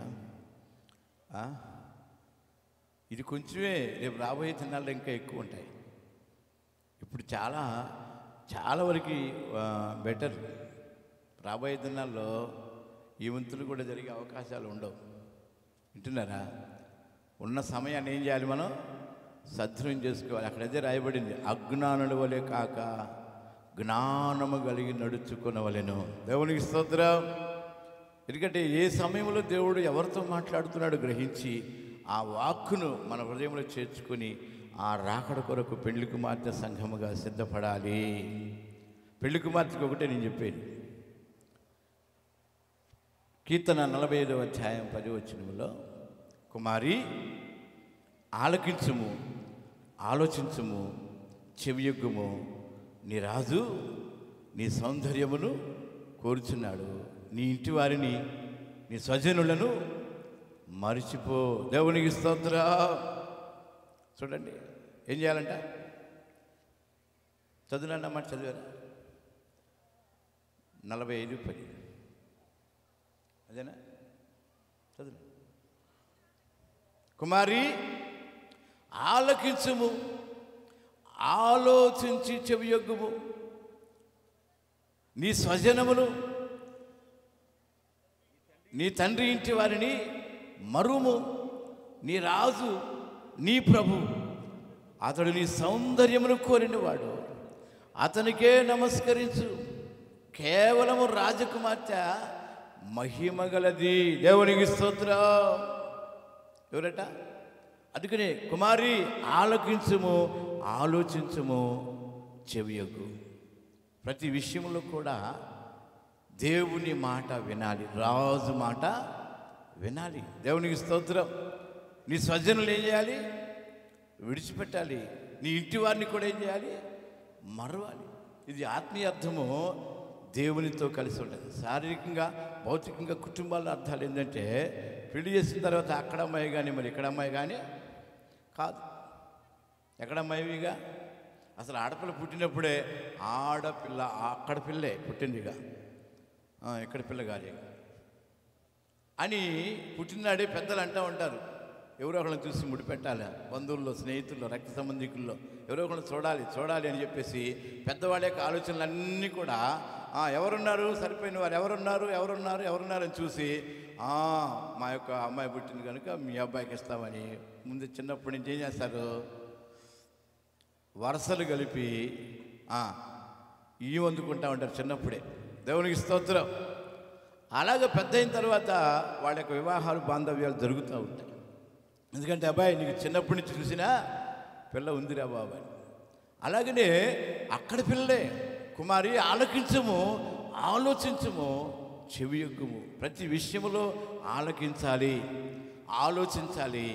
ఇది కొంచెమే, రేపు రాబోయే దినాల్లో ఇంకా ఎక్కువ ఉంటాయి. ఇప్పుడు చాలా వరకు బెటర్. రాబోయే దినాల్లో ఈ వంతులు కూడా జరిగే అవకాశాలు ఉండవు. వింటున్నారా? ఉన్న సమయాన్ని ఏం చేయాలి? మనం సద్వినియోగం చేసుకోవాలి. అక్కడైతే రాయబడింది, అజ్ఞానుల వలె కాక జ్ఞానము కలిగి నడుచుకునవలెను. దేవునికి స్తోత్రం. ఎందుకంటే ఏ సమయంలో దేవుడు ఎవరితో మాట్లాడుతున్నాడు గ్రహించి ఆ వాక్కును మన హృదయంలో చేర్చుకొని ఆ రాకడ కొరకు పెళ్లి కుమార్తె సంఘముగా సిద్ధపడాలి. పెళ్లి కుమార్తెకి ఒకటే నేను చెప్పేది. కీర్తన 45వ అధ్యాయం 10వ వచనములో, కుమారి ఆలకించుము, ఆలోచించుము, చెవియొగ్గుము, నీ రాజు నీ సౌందర్యమును కోరుచున్నాడు. నీ ఇంటి వారిని, నీ స్వజనులను మరిచిపో. దేవునికి స్తోత్రం. చూడండి ఏం చేయాలంట? చదువునన్నమాట, చదివారా? 45:10 అదేనా? చదువు. కుమారి ఆలకించుము, ఆలోచించి చెవియొగ్గుము, నీ స్వజనమును, నీ తండ్రి ఇంటి వారిని మరుము. నీ రాజు, నీ ప్రభు, అతడు నీ సౌందర్యమును కోరినవాడు, అతనికే నమస్కరించు. కేవలము రాజకుమార్తె మహిమగలది. దేవునికి స్తోత్రం. ఎవరట? అందుకనే కుమారి ఆలకించుము, ఆలోచించుము, చెవియొగ్గు. ప్రతి విషయంలో కూడా దేవుని మాట వినాలి, రాజు మాట వినాలి. దేవునికి స్తోత్రం. నీ స్వజనులు ఏం చేయాలి? విడిచిపెట్టాలి. నీ ఇంటి వారిని కూడా ఏం చేయాలి? మరవాలి. ఇది ఆత్మీయ అర్థము. దేవునితో కలిసి ఉంటుంది. శారీరకంగా భౌతికంగా కుటుంబాల అర్థాలు ఏంటంటే పెళ్లి చేసిన తర్వాత అక్కడ అమ్మాయి కానీ మరి ఇక్కడ అమ్మాయి కానీ కాదు. ఎక్కడ అమ్మాయివిగా అసలు ఆడపిల్ల పుట్టినప్పుడే ఆడపిల్ల అక్కడ పిల్లే పుట్టిందిగా, ఎక్కడ పిల్ల కాదు అని పుట్టినాడే పెద్దలు అంటూ ఉంటారు. ఎవరో ఒకళ్ళని చూసి ముడిపెట్టాలి, బంధువుల్లో స్నేహితుల్లో రక్త సంబంధికుల్లో ఎవరో ఒకళ్ళు చూడాలి అని చెప్పేసి పెద్దవాళ్ళ యొక్క ఆలోచనలన్నీ కూడా ఎవరున్నారు సరిపోయిన వారు ఎవరున్నారు అని చూసి మా యొక్క అమ్మాయి పుట్టింది కనుక మీ అబ్బాయికి ఇస్తామని ముందు చిన్నప్పటి నుంచి ఏం చేస్తారు, వరసలు కలిపి ఇవి అందుకుంటా ఉంటారు చిన్నప్పుడే. దేవునికి స్తోత్రం. అలాగే పెద్ద అయిన తర్వాత వాళ్ళ యొక్క వివాహాలు బాంధవ్యాలు జరుగుతూ ఉంటాయి. ఎందుకంటే అబ్బాయి నీకు చిన్నప్పటి నుంచి చూసినా పిల్ల ఉందిరా బాబాయ్. అలాగనే అక్కడ పిల్లలే కుమారి ఆలకించము, ఆలోచించము, చెవియొగ్గుము. ప్రతి విషయంలో ఆలకించాలి, ఆలోచించాలి,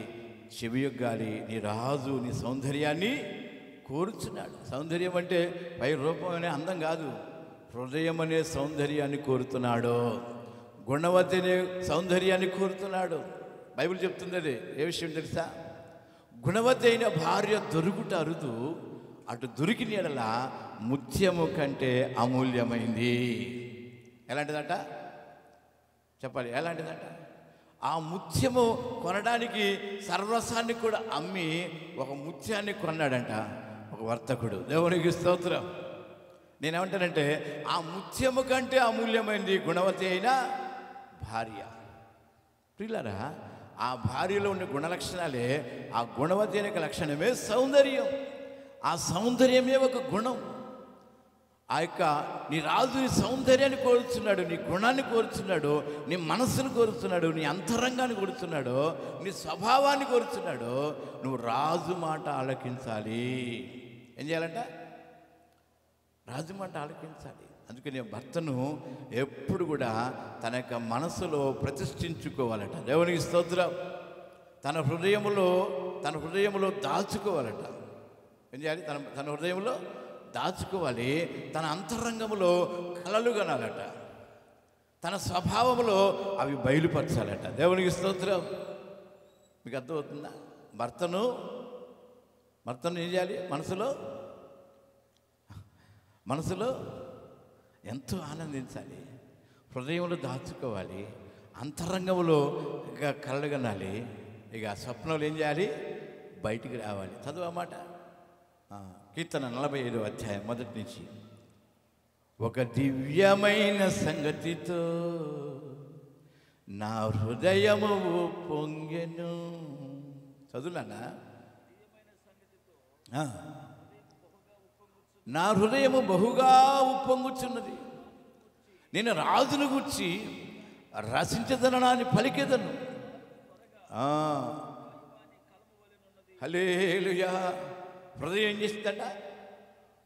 చెవియొగ్గాలి. నీ రాజు నీ సౌందర్యాన్ని కోరుచున్నాడు. సౌందర్యం అంటే పై రూపం అనే అందం కాదు, హృదయం అనే సౌందర్యాన్ని కోరుతున్నాడు, గుణవతి అనే సౌందర్యాన్ని కోరుతున్నాడు. బైబిల్ చెప్తుంది అది. ఏ విషయం తెలుసా? గుణవతి అయిన భార్య దొరుకుట అరుదు, అటు దొరికిన ఎడల ముత్యము కంటే అమూల్యమైంది. ఎలాంటిదట చెప్పాలి, ఎలాంటిదట? ఆ ముత్యము కొనడానికి సర్వస్వాన్ని కూడా అమ్మి ఒక ముత్యాన్ని కొన్నాడంట ఒక వర్తకుడు. దేవునికి స్తోత్రం. నేనేమంటానంటే ఆ ముత్యము కంటే అమూల్యమైంది గుణవతి అయిన భార్య. ప్రియులారా, ఆ భార్యలో ఉండే గుణలక్షణాలే ఆ గుణవతి అనే లక్షణమే సౌందర్యం. ఆ సౌందర్యమే ఒక గుణం. ఆ యొక్క నీ రాజు నీ సౌందర్యాన్ని కోరుతున్నాడు, నీ గుణాన్ని కోరుతున్నాడు, నీ మనస్సును కోరుతున్నాడు, నీ అంతరంగాన్ని కోరుతున్నాడు, నీ స్వభావాన్ని కోరుతున్నాడు. నువ్వు రాజు మాట ఆలకించాలి. ఏం చేయాలంట? రాజు మాట ఆలకించాలి. అందుకని భర్తను ఎప్పుడు కూడా తన యొక్క మనసులో ప్రతిష్ఠించుకోవాలట. దేవునికి స్తోత్రం. తన హృదయంలో దాచుకోవాలట. ఏం చేయాలి? తన హృదయంలో దాచుకోవాలి. తన అంతరంగంలో కలలు కనాలట. తన స్వభావంలో అవి బయలుపరచాలట. దేవునికి స్తోత్రం. మీకు అర్థమవుతుందా? భర్తను ఏం చేయాలి? మనసులో ఎంతో ఆనందించాలి, హృదయంలో దాచుకోవాలి, అంతరంగంలో ఇక కలలు కనాలి. ఇక స్వప్నంలో ఏం చేయాలి? బయటికి రావాలి. చదువు అన్నమాట. కీర్తన 45వ అధ్యాయం మొదటి నుంచి. ఒక దివ్యమైన సంగతితో నా హృదయము పొంగెను. చదువులానా? నా హృదయము బహుగా ఉప్పొంగుచున్నది. నేను రాజును గూర్చి రసించదనని పలికెదను. హల్లెలూయా. హృదయం ఏం చేస్తుందట?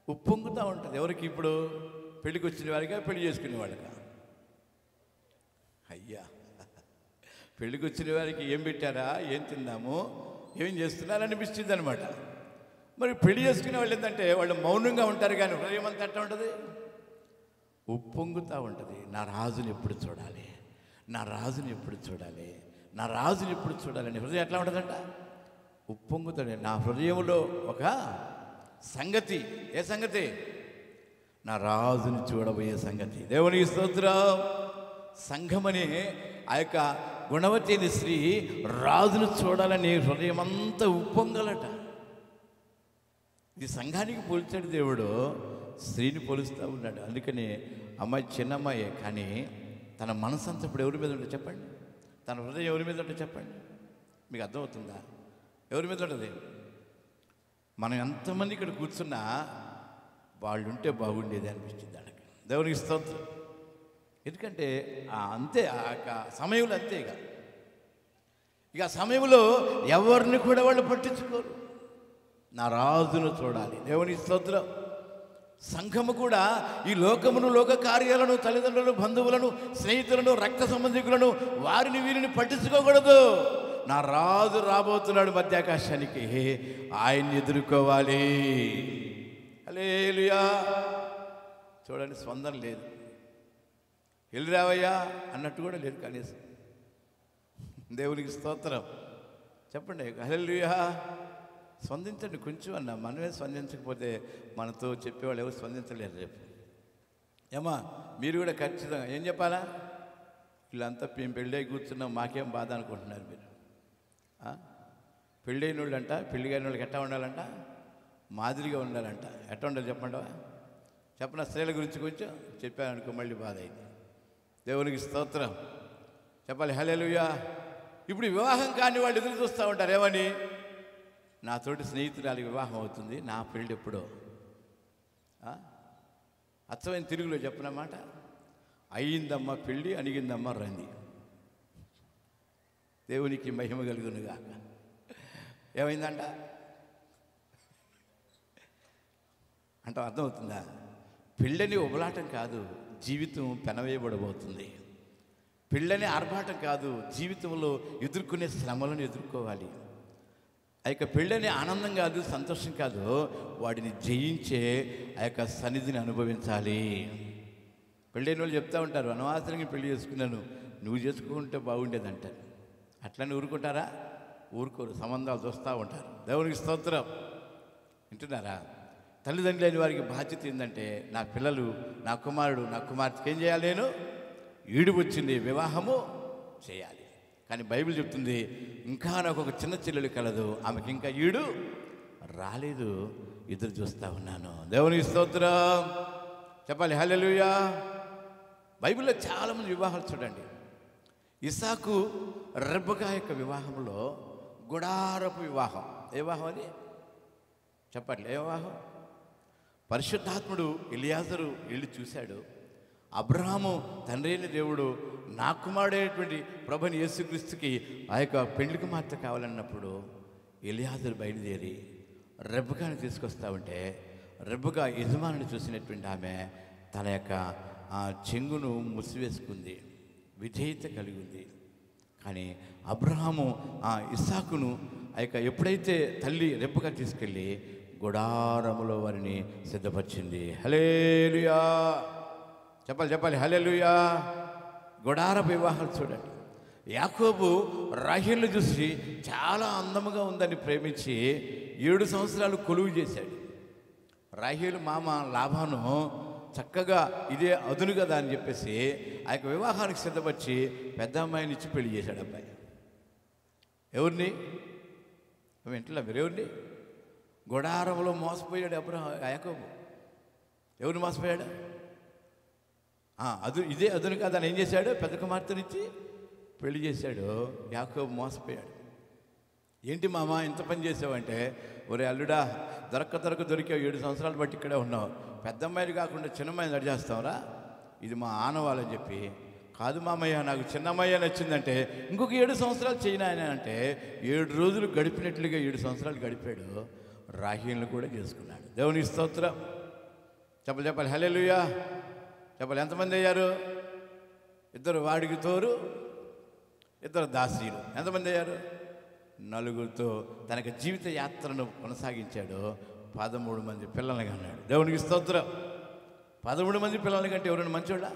ఉప్పొంగుతూ ఉంటుంది. ఎవరికి? ఇప్పుడు పెళ్ళికి వచ్చిన వారిగా, పెళ్లి చేసుకునే వాడిగా? అయ్యా, పెళ్ళికి వచ్చిన వారికి ఏం పెట్టారా, ఏం తిన్నాము, ఏం చేస్తున్నారని అనిపిస్తుంది అనమాట. మరి పెళ్లి చేసుకునే వాళ్ళు ఏంటంటే వాళ్ళు మౌనంగా ఉంటారు, కానీ హృదయం అంతా ఎట్లా ఉంటుంది? ఉప్పొంగుతూ ఉంటుంది. నా రాజుని ఎప్పుడు చూడాలి, నా రాజుని ఎప్పుడు చూడాలి, నా రాజుని ఎప్పుడు చూడాలని హృదయం ఎట్లా ఉంటుందంట? ఉప్పొంగుతాడు. నా హృదయంలో ఒక సంగతి. ఏ సంగతి? నా రాజుని చూడబోయే సంగతి. దేవునికి స్తోత్రం. సంఘమనే ఆ యొక్క గుణవతి అనే స్త్రీ రాజును చూడాలని హృదయం అంతా ఉప్పొంగలట. ఇది సంఘానికి పోల్చాడు దేవుడు, స్త్రీని పోలుస్తూ ఉన్నాడు. అందుకని అమ్మాయి చిన్నమ్మాయే, కానీ తన మనసు అంతా ఇప్పుడు ఎవరి మీద ఉంటుంది చెప్పండి? తన హృదయం ఎవరి మీద ఉంటుంది చెప్పండి? మీకు అర్థమవుతుందా? ఎవరి మీద ఉంటుంది? మనం ఎంతమంది ఇక్కడ కూర్చున్నా వాళ్ళు ఉంటే బాగుండేది అనిపించింది వాళ్ళకి. దేవునికి స్తోత్రం. ఎందుకంటే అంతే, ఆ సమయంలో అంతే. ఇక సమయంలో ఎవరిని కూడా వాళ్ళు పట్టించుకోరు. నా రాజును చూడాలి. దేవునికి స్తోత్రం. సంఘము కూడా ఈ లోకమును, లోక కార్యాలను, తల్లిదండ్రులను, బంధువులను, స్నేహితులను, రక్త సంబంధికులను వారిని వీరిని పట్టించుకోకూడదు. నా రాజు రాబోతున్నాడు మధ్యాకాశానికి, ఆయన్ని ఎదుర్కోవాలి. హల్లెలూయా. చూడండి, స్పందన లేదు. వెళ్ళి రావయ్యా అన్నట్టు కూడా లేదు కనీసం. దేవునికి స్తోత్రం చెప్పండి. హల్లెలూయా. స్పందించండి కొంచెం అన్న. మనమే స్పందించకపోతే మనతో చెప్పేవాళ్ళు ఎవరు స్పందించలేరు రేపు. ఏమా మీరు కూడా ఖచ్చితంగా ఏం చెప్పాలా? వీళ్ళంతా మేము పెళ్ళై కూర్చున్నాం మాకేం బాధ అనుకుంటున్నారు మీరు. పెళ్ళైన వాళ్ళంట పెళ్ళి అయిన వాళ్ళకి ఎట్టా ఉండాలంట? మాదిరిగా ఉండాలంట. ఎట్టా ఉండాలి చెప్పండి. చెప్పిన స్త్రీల గురించి కొంచెం చెప్పాను మళ్ళీ బాధ అయింది. దేవునికి స్తోత్రం చెప్పాలి. హల్లెలూయా. ఇప్పుడు వివాహం కాని వాళ్ళు ఎదురు చూస్తూ ఉంటారు. ఏమని? నా తోటి స్నేహితురాలికి వివాహం అవుతుంది, నా పెళ్ళి ఎప్పుడో. అచ్చమైన తెలుగులో చెప్పనమాట, అయ్యిందమ్మ పెళ్ళి, అణిగిందమ్మ రంది. దేవునికి మహిమ కలుగునుగా. ఏమైందంట అంటే అర్థమవుతుందా? పెళ్ళని ఉబలాటం కాదు, జీవితం పెనవేయబడబోతుంది. పెళ్ళని ఆర్భాటం కాదు, జీవితంలో ఎదుర్కొనే శ్రమలను ఎదుర్కోవాలి. ఆ యొక్క పెళ్ళని ఆనందం కాదు, సంతోషం కాదు, వాడిని జయించే ఆ యొక్క సన్నిధిని అనుభవించాలి. పెళ్ళైన వాళ్ళు చెప్తూ ఉంటారు, అనవసరంగా పెళ్లి చేసుకున్నాను, నువ్వు చేసుకుంటే బాగుండేదంటారు. అట్లనే ఊరుకుంటారా? ఊరుకోరు, సంబంధాలు చూస్తూ ఉంటారు. దేవునికి స్తోత్రం. వింటున్నారా? తల్లిదండ్రులైన వారికి బాధ్యత ఏంటంటే, నా పిల్లలు, నా కుమారుడు, నా కుమార్తెకి ఏం చేయాలి? నేను ఈడు వచ్చింది, వివాహము చేయాలి. కానీ బైబిల్ చెప్తుంది, ఇంకా నాకు ఒక చిన్న చెల్లెలు కలదు, ఆమెకి ఇంకా ఈడు రాలేదు, ఎదురు చూస్తూ ఉన్నాను. దేవునికి స్తోత్రం చెప్పాలి. హల్లెలూయా. బైబిల్లో చాలామంది వివాహాలు చూడండి. ఇస్సాకు రెబెకా యొక్క వివాహంలో గుడారపు వివాహం. ఏ వివాహం అది చెప్పట్లే? ఏ వివాహం? పరిశుద్ధాత్ముడు ఎలియాజరు వెళ్ళి చూశాడు. అబ్రహాము తండ్రి అయిన దేవుడు నా కుమారుడైనటువంటి ప్రభుని యేసుక్రీస్తుకి ఆ యొక్క పెళ్లి కుమార్తె కావాలన్నప్పుడు ఎలియాజరు బయలుదేరి రెబెకాని తీసుకొస్తా ఉంటే, రెబెకా యజమానిని చూసినటువంటి ఆమె తన యొక్క చెంగును మూసివేసుకుంది, విధేయత కలిగి ఉంది. కానీ అబ్రహాము ఇస్సాకును ఆ యొక్క ఎప్పుడైతే తల్లి రెబెకా తీసుకెళ్ళి గుడారములో వారిని సిద్ధపరిచింది. హల్లెలూయా చెప్పాలి. చెప్పాలి. హల్లెలూయా. గుడారపు వివాహాలు చూడండి. యాకోబు రాహేలును చూసి చాలా అందముగా ఉందని ప్రేమించి 7 సంవత్సరాలు కొలువు చేశాడు. రాహేలు మామ లాబాను చక్కగా ఇదే అదును కదా అని చెప్పేసి ఆ యొక్క వివాహానికి సిద్ధపరిచి పెద్ద అమ్మాయిని ఇచ్చి పెళ్లి చేశాడు. అబ్బాయి ఎవరిని? ఇంట్లో మీరు ఎవరిని? గుడారంలో మోసపోయాడు యాకోబు. ఎవరిని మోసపోయాడు? ఇదే అదును కదా అని ఏం చేశాడు? పెద్ద కుమార్తెనిచ్చి పెళ్లి చేశాడు. యాకోబు మోసపోయాడు. ఏంటి మామ ఇంత పని చేసావంటే, ఒరే అల్లుడా, దొరికావు, 7 సంవత్సరాలు బట్టి ఇక్కడే ఉన్నావు, పెద్ద అమ్మాయిని కాకుండా చిన్నమ్మాయిని అడిచేస్తావురా, ఇది మా ఆనవాళ్ళని చెప్పి. కాదు మామయ్య, నాకు చిన్నమ్మాయి నచ్చిందంటే ఇంకొక 7 సంవత్సరాలు చేయను ఆయన అంటే 7 రోజులు గడిపినట్లుగా 7 సంవత్సరాలు గడిపాడు. రాహేలును కూడా చేసుకున్నాడు. దేవునికి స్తోత్రం చెప్పాలి. చెప్పాలి. హల్లెలూయా చెప్పాలి. ఎంతమంది అయ్యారు? 2 వాడికి తోరు, 2 దాసీలు. ఎంతమంది అయ్యారు? 4తో తనకి జీవిత యాత్రను కొనసాగించాడు. 13 మంది పిల్లల్ని కన్నాడు. దేవునికి స్తోత్రం. 13 మంది పిల్లల్ని కంటే ఎవరైనా మంచోడా?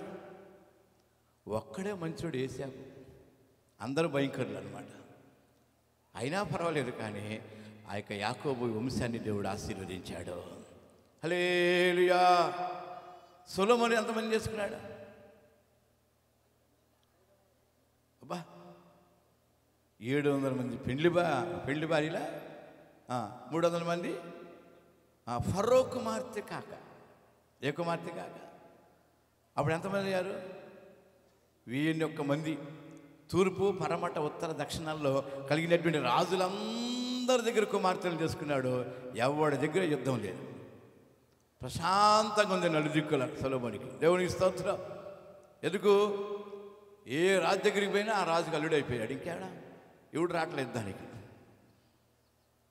ఒక్కడే మంచోడు ఏశావు. అందరూ భయంకరులు అనమాట. అయినా పర్వాలేదు, కానీ ఆ యొక్క యాకోబు వంశాన్ని దేవుడు ఆశీర్వదించాడు. హల్లెలూయా. సొలొమోను ఎంతమంది చేసుకున్నాడు? అబ్బా 700 మంది పెళ్లి భార్యలా, 300 మంది ఫరో కుమార్తె కాక. ఏ కుమార్తె కాక? అప్పుడు ఎంతమంది అయ్యారు? 1001 మంది. తూర్పు, పరమట, ఉత్తర, దక్షిణాల్లో కలిగినటువంటి రాజులందరి దగ్గర కుమార్తెలు చేసుకున్నాడు. ఎవరి దగ్గర యుద్ధం లేదు. ప్రశాంతంగా ఉంది నలుదిక్కుల సొలొమోనుకి. దేవునికి స్తోత్రం. ఎందుకు? ఏ రాజు దగ్గరికి పోయినా ఆ రాజుకి అల్లుడు అయిపోయాడు. ఇంకేడా ఎవడు రావట్లేదు దానికి.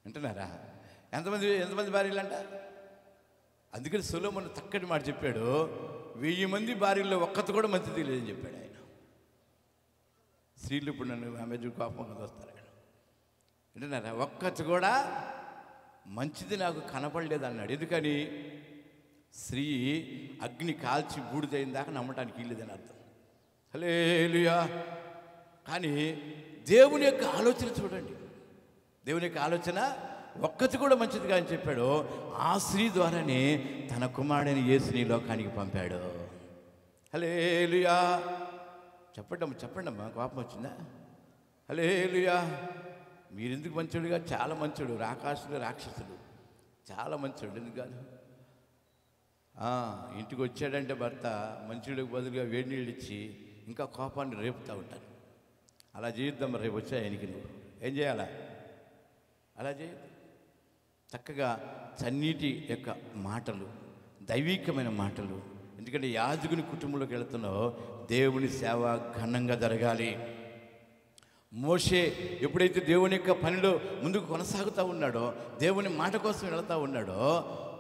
వింటున్నారా? ఎంతమంది భార్యలంట? అందుకని సొలొమోను చక్కటి మాట చెప్పాడు, 1000 మంది భార్యల్లో ఒక్కటి కూడా మంచిది లేదని చెప్పాడు ఆయన. స్త్రీలు ఇప్పుడు నన్ను ఆమె కోపం వస్తారు. ఆయన వింటున్నారా? ఒక్కటి కూడా మంచిది నాకు కనపడలేదు అన్నాడు. ఎందుకని? స్త్రీ అగ్ని కాల్చి బూడిదైన దాకా నమ్మటానికి వీల్లేదని అర్థం. హల్లెలూయా. కానీ దేవుని యొక్క ఆలోచన చూడండి, దేవుని యొక్క ఆలోచన ఒక్కటి కూడా మంచిదిగా అని చెప్పాడు. ఆ స్త్రీ ద్వారానే తన కుమారుడైన యేసుని లోకానికి పంపాడు. హల్లెలూయా. చెప్పండమ్మా కోపం వచ్చిందా? హల్లెలూయా. మీరెందుకు మంచోడుగా? చాలా మంచోడు. రాకాసుడు రాక్షసుడు చాలా మంచోడు. ఎందుకు కాదు? ఇంటికి వచ్చాడంటే భర్త మంచిడికి బదులుగా వేడి నీళ్ళు ఇచ్చి ఇంకా కోపాన్ని రేపుతూ ఉంటారు. అలా చేయొద్దాం. రేపు వచ్చా ఆయనకి నువ్వు ఏం చేయాలా? అలా చేయొద్దు. చక్కగా చన్నీటి యొక్క మాటలు, దైవికమైన మాటలు. ఎందుకంటే యాజకుని కుటుంబంలోకి వెళుతున్నావు, దేవుని సేవ ఘనంగా జరగాలి. మోషే ఎప్పుడైతే దేవుని యొక్క పనిలో ముందుకు కొనసాగుతూ ఉన్నాడో, దేవుని మాట కోసం వెళుతూ ఉన్నాడో,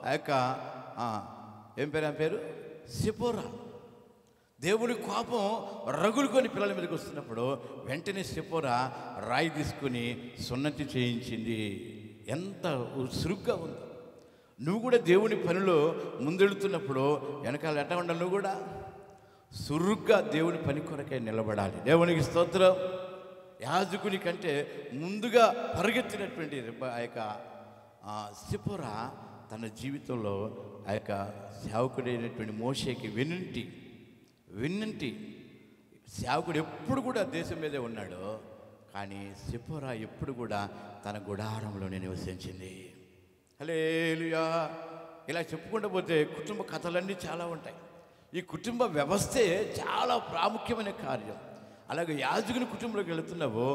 ఆ యొక్క ఏం పేరు? ఆ పేరు సిపోరా. దేవుని కోపం రగులుకొని పిల్లల మీదకి వస్తున్నప్పుడు వెంటనే సిపోరా రాయి తీసుకుని సున్నతి చేయించింది. ఎంత సురుగ్గా ఉందో! నువ్వు కూడా దేవుని పనిలో ముందెడుతున్నప్పుడు వెనకాల ఎట్లా ఉండాలి? నువ్వు కూడా సురుగ్గా దేవుని పని కొరకై నిలబడాలి. దేవునికి స్తోత్రం. యాజకుని కంటే ముందుగా పరిగెత్తినటువంటి ఆ యొక్క సిపోరా తన జీవితంలో ఆ యొక్క సేవకుడైనటువంటి మోషేకి విన్నంటి సేవకుడు ఎప్పుడు కూడా దేశం మీదే ఉన్నాడు. కానీ సిపోరా ఎప్పుడు కూడా తన గుడారంలోనే నివసించింది. హల్లెలూయా. ఇలా చెప్పుకుంటూ పోతే కుటుంబ కథలన్నీ చాలా ఉంటాయి. ఈ కుటుంబ వ్యవస్థే చాలా ప్రాముఖ్యమైన కార్యం. అలాగే యాజకుని కుటుంబంలోకి వెళుతున్నావు,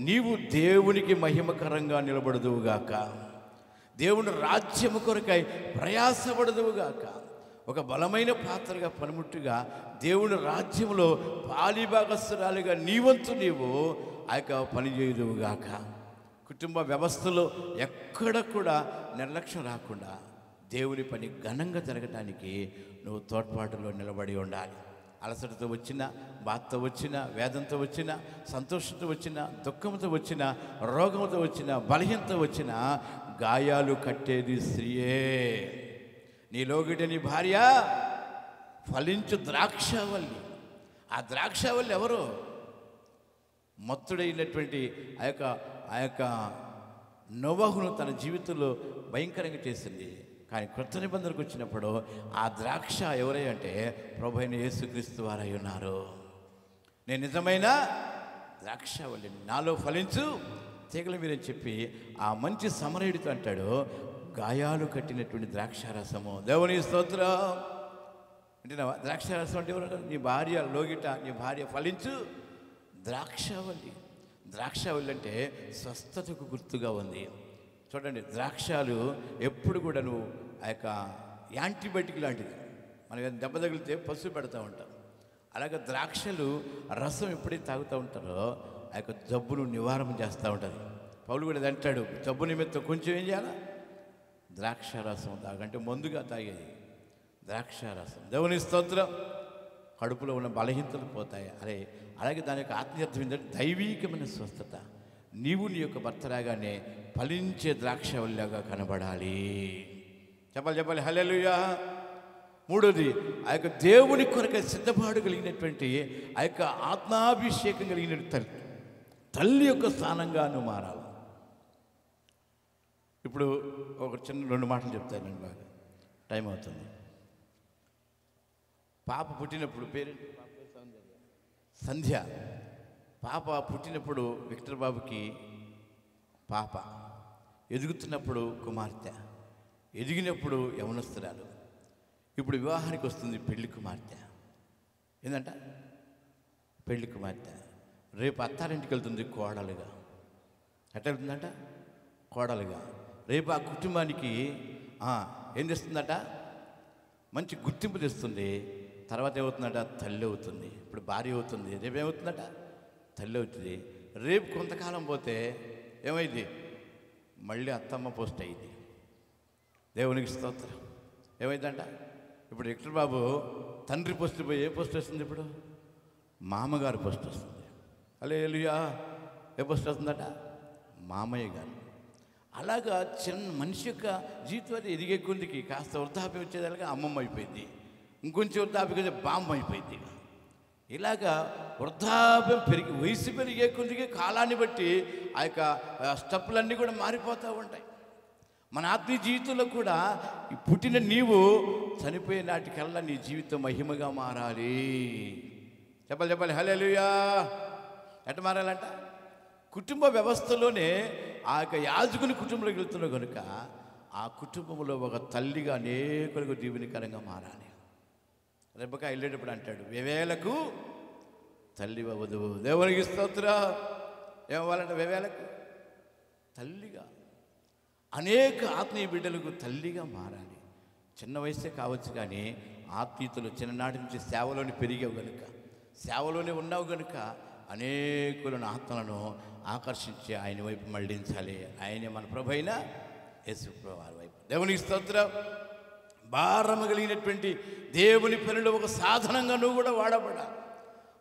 నీవు దేవునికి మహిమకరంగా నిలబడదువుగాక, దేవుని రాజ్యము కొరకై ప్రయాసపడదువుగాక, ఒక బలమైన పాత్రగా పనిముట్టుగా దేవుని రాజ్యంలో పాలిభాగస్తురాలుగా నీవంతు నీవు ఆ యొక్క పని చేయదువుగాక. కుటుంబ వ్యవస్థలో ఎక్కడ కూడా నిర్లక్ష్యం రాకుండా దేవుని పని ఘనంగా జరగటానికి నువ్వు తోడ్పాటులో నిలబడి ఉండాలి. అలసటతో వచ్చిన, బాధతో వచ్చిన, వేదంతో వచ్చిన, సంతోషంతో వచ్చిన, దుఃఖంతో వచ్చిన, రోగంతో వచ్చిన, బలహీనతో వచ్చిన, గాయాలు కట్టేది స్త్రీయే. నీలోగిట నీ భార్య ఫలించు ద్రాక్షవల్లి. ఆ ద్రాక్షవల్లి ఎవరు? మత్తుడైనటువంటి ఆ యొక్క నోవహును తన జీవితంలో భయంకరంగా చేసింది. కానీ క్రొత్త నిబంధనకు వచ్చినప్పుడు ఆ ద్రాక్ష ఎవరై అంటే ప్రభు అయిన యేసుక్రీస్తు వారై ఉన్నారు. నేను నిజమైన ద్రాక్షవల్లిని, నాలో ఫలించు తీగల మీరని చెప్పి ఆ మంచి సమరయుడితో అంటాడు, గాయాలు కట్టినటువంటి ద్రాక్షారసము. దేవుని స్తోత్రం. అంటే ద్రాక్షారసం అంటే ఎవరు? నీ భార్య లోగిట, నీ భార్య ఫలించు ద్రాక్షవల్లి. ద్రాక్షవల్లి అంటే స్వస్థతకు గుర్తుగా ఉంది. చూడండి, ద్రాక్షాలు ఎప్పుడు కూడా నువ్వు ఆ యొక్క యాంటీబయాటిక్ లాంటిది. మనకి దెబ్బ తగిలితే పసుపు పెడతా ఉంటాం. అలాగే ద్రాక్షలు రసం ఎప్పుడైతే తాగుతూ ఉంటారో ఆ యొక్క జబ్బును నివారణ చేస్తూ ఉంటుంది. పౌలు కూడా అంటాడు, జబ్బు నిమిత్తం కొంచెం ఏం చేయాలా? ద్రాక్షారసం తాగంటే మందుగా తాగేది ద్రాక్షారసం. దేవుని స్తోత్రం. కడుపులో ఉన్న బలహీనతలు పోతాయి. అలాగే దాని యొక్క ఆత్మీయర్థం ఏంటంటే దైవీకమైన స్వస్థత. నీవు నీ యొక్క భర్తలాగానే ఫలించే ద్రాక్షవల్లిగా కనబడాలి. చెప్పాలి హల్లెలూయా. మూడోది, ఆ యొక్క దేవుని కొరకు సిద్ధపాటు కలిగినటువంటి ఆ యొక్క ఆత్మాభిషేకం కలిగిన తల్లి యొక్క స్థానంగా నువ్వు మారాలి. ఇప్పుడు ఒక చిన్న 2 మాటలు చెప్తాను నేను, బాగా టైం అవుతుంది. పాప పుట్టినప్పుడు పేరెంట్ సంధ్య. పాప పుట్టినప్పుడు విక్టర్ బాబుకి పాప, ఎదుగుతున్నప్పుడు కుమార్తె, ఎదిగినప్పుడు యవనస్తురాలు, ఇప్పుడు వివాహానికి వస్తుంది పెళ్లి కుమార్తె. ఏంటంట? పెళ్లి కుమార్తె. రేపు అత్తారింటికి వెళ్తుంది కోడలుగా. ఎట్లా వెళ్తుందంట? కోడలుగా. రేపు ఆ కుటుంబానికి ఏం తెస్తుందట? మంచి గుర్తింపు తెస్తుంది. తర్వాత ఏమవుతుందట? తల్లి అవుతుంది. ఇప్పుడు భార్య అవుతుంది. రేపు ఏమవుతుందట? తల్లి అవుతుంది. రేపు కొంతకాలం పోతే ఏమైంది? మళ్ళీ అత్తమ్మ పోస్ట్ అయింది. దేవునికి స్తోత్రం. ఏమైందంట? ఇప్పుడు విక్టర్ బాబు తండ్రి పోస్ట్ పోయి ఏ పోస్ట్ వస్తుంది? ఇప్పుడు మామగారు పోస్ట్ వస్తుంది. హల్లెలూయా. ఏ పోస్ట్ వస్తుందట? మామయ్య గారు. అలాగా చిన్న మనిషి యొక్క జీవితం ఎదిగే కొద్దికి కాస్త వృద్ధాప్యం వచ్చేదాకా అమ్మమ్మ అయిపోయింది. ఇంకొంచెం వృద్ధాప్యం బామ్మ అయిపోయింది. ఇలాగా వృద్ధాప్యం పెరిగి వయసు పెరిగే కొద్దిగా కాలాన్ని బట్టి ఆ యొక్క స్టెప్పులన్నీ కూడా మారిపోతూ ఉంటాయి. మన ఆత్మీయ జీవితంలో కూడా పుట్టిన నీవు చనిపోయే నాటికల్లా నీ జీవితం మహిమగా మారాలి. చెప్పాలి హల్లెలూయా. ఎట్ట మారాలంట? కుటుంబ వ్యవస్థలోనే ఆ యొక్క యాజకుని కుటుంబంలోకి వెళ్తున్నావు కనుక ఆ కుటుంబంలో ఒక తల్లిగా అనేకులకు దీవెనకరంగా మారాలి. రెబ్బక వెళ్ళేటప్పుడు అంటాడు, వేవేలకు తల్లి వధువు. దేవునికి స్తోత్రం. ఏమవ్వాలంటే వేవేలకు తల్లిగా, అనేక ఆత్మీయ బిడ్డలకు తల్లిగా మారాలి. చిన్న వయసే కావచ్చు కానీ ఆత్మీయతలు చిన్ననాటి నుంచి సేవలోని పెరిగావు కనుక, సేవలోనే ఉన్నావు కనుక అనేకులను ఆత్మలను ఆకర్షించి ఆయన వైపు మళ్లించాలి. ఆయనే మన ప్రభు అయిన యేసు ప్రభు వారి వైపు. దేవునికి స్తోత్రం. భారము కలిగినటువంటి దేవుని పనిలో ఒక సాధనంగా నువ్వు కూడా వాడబడాలి.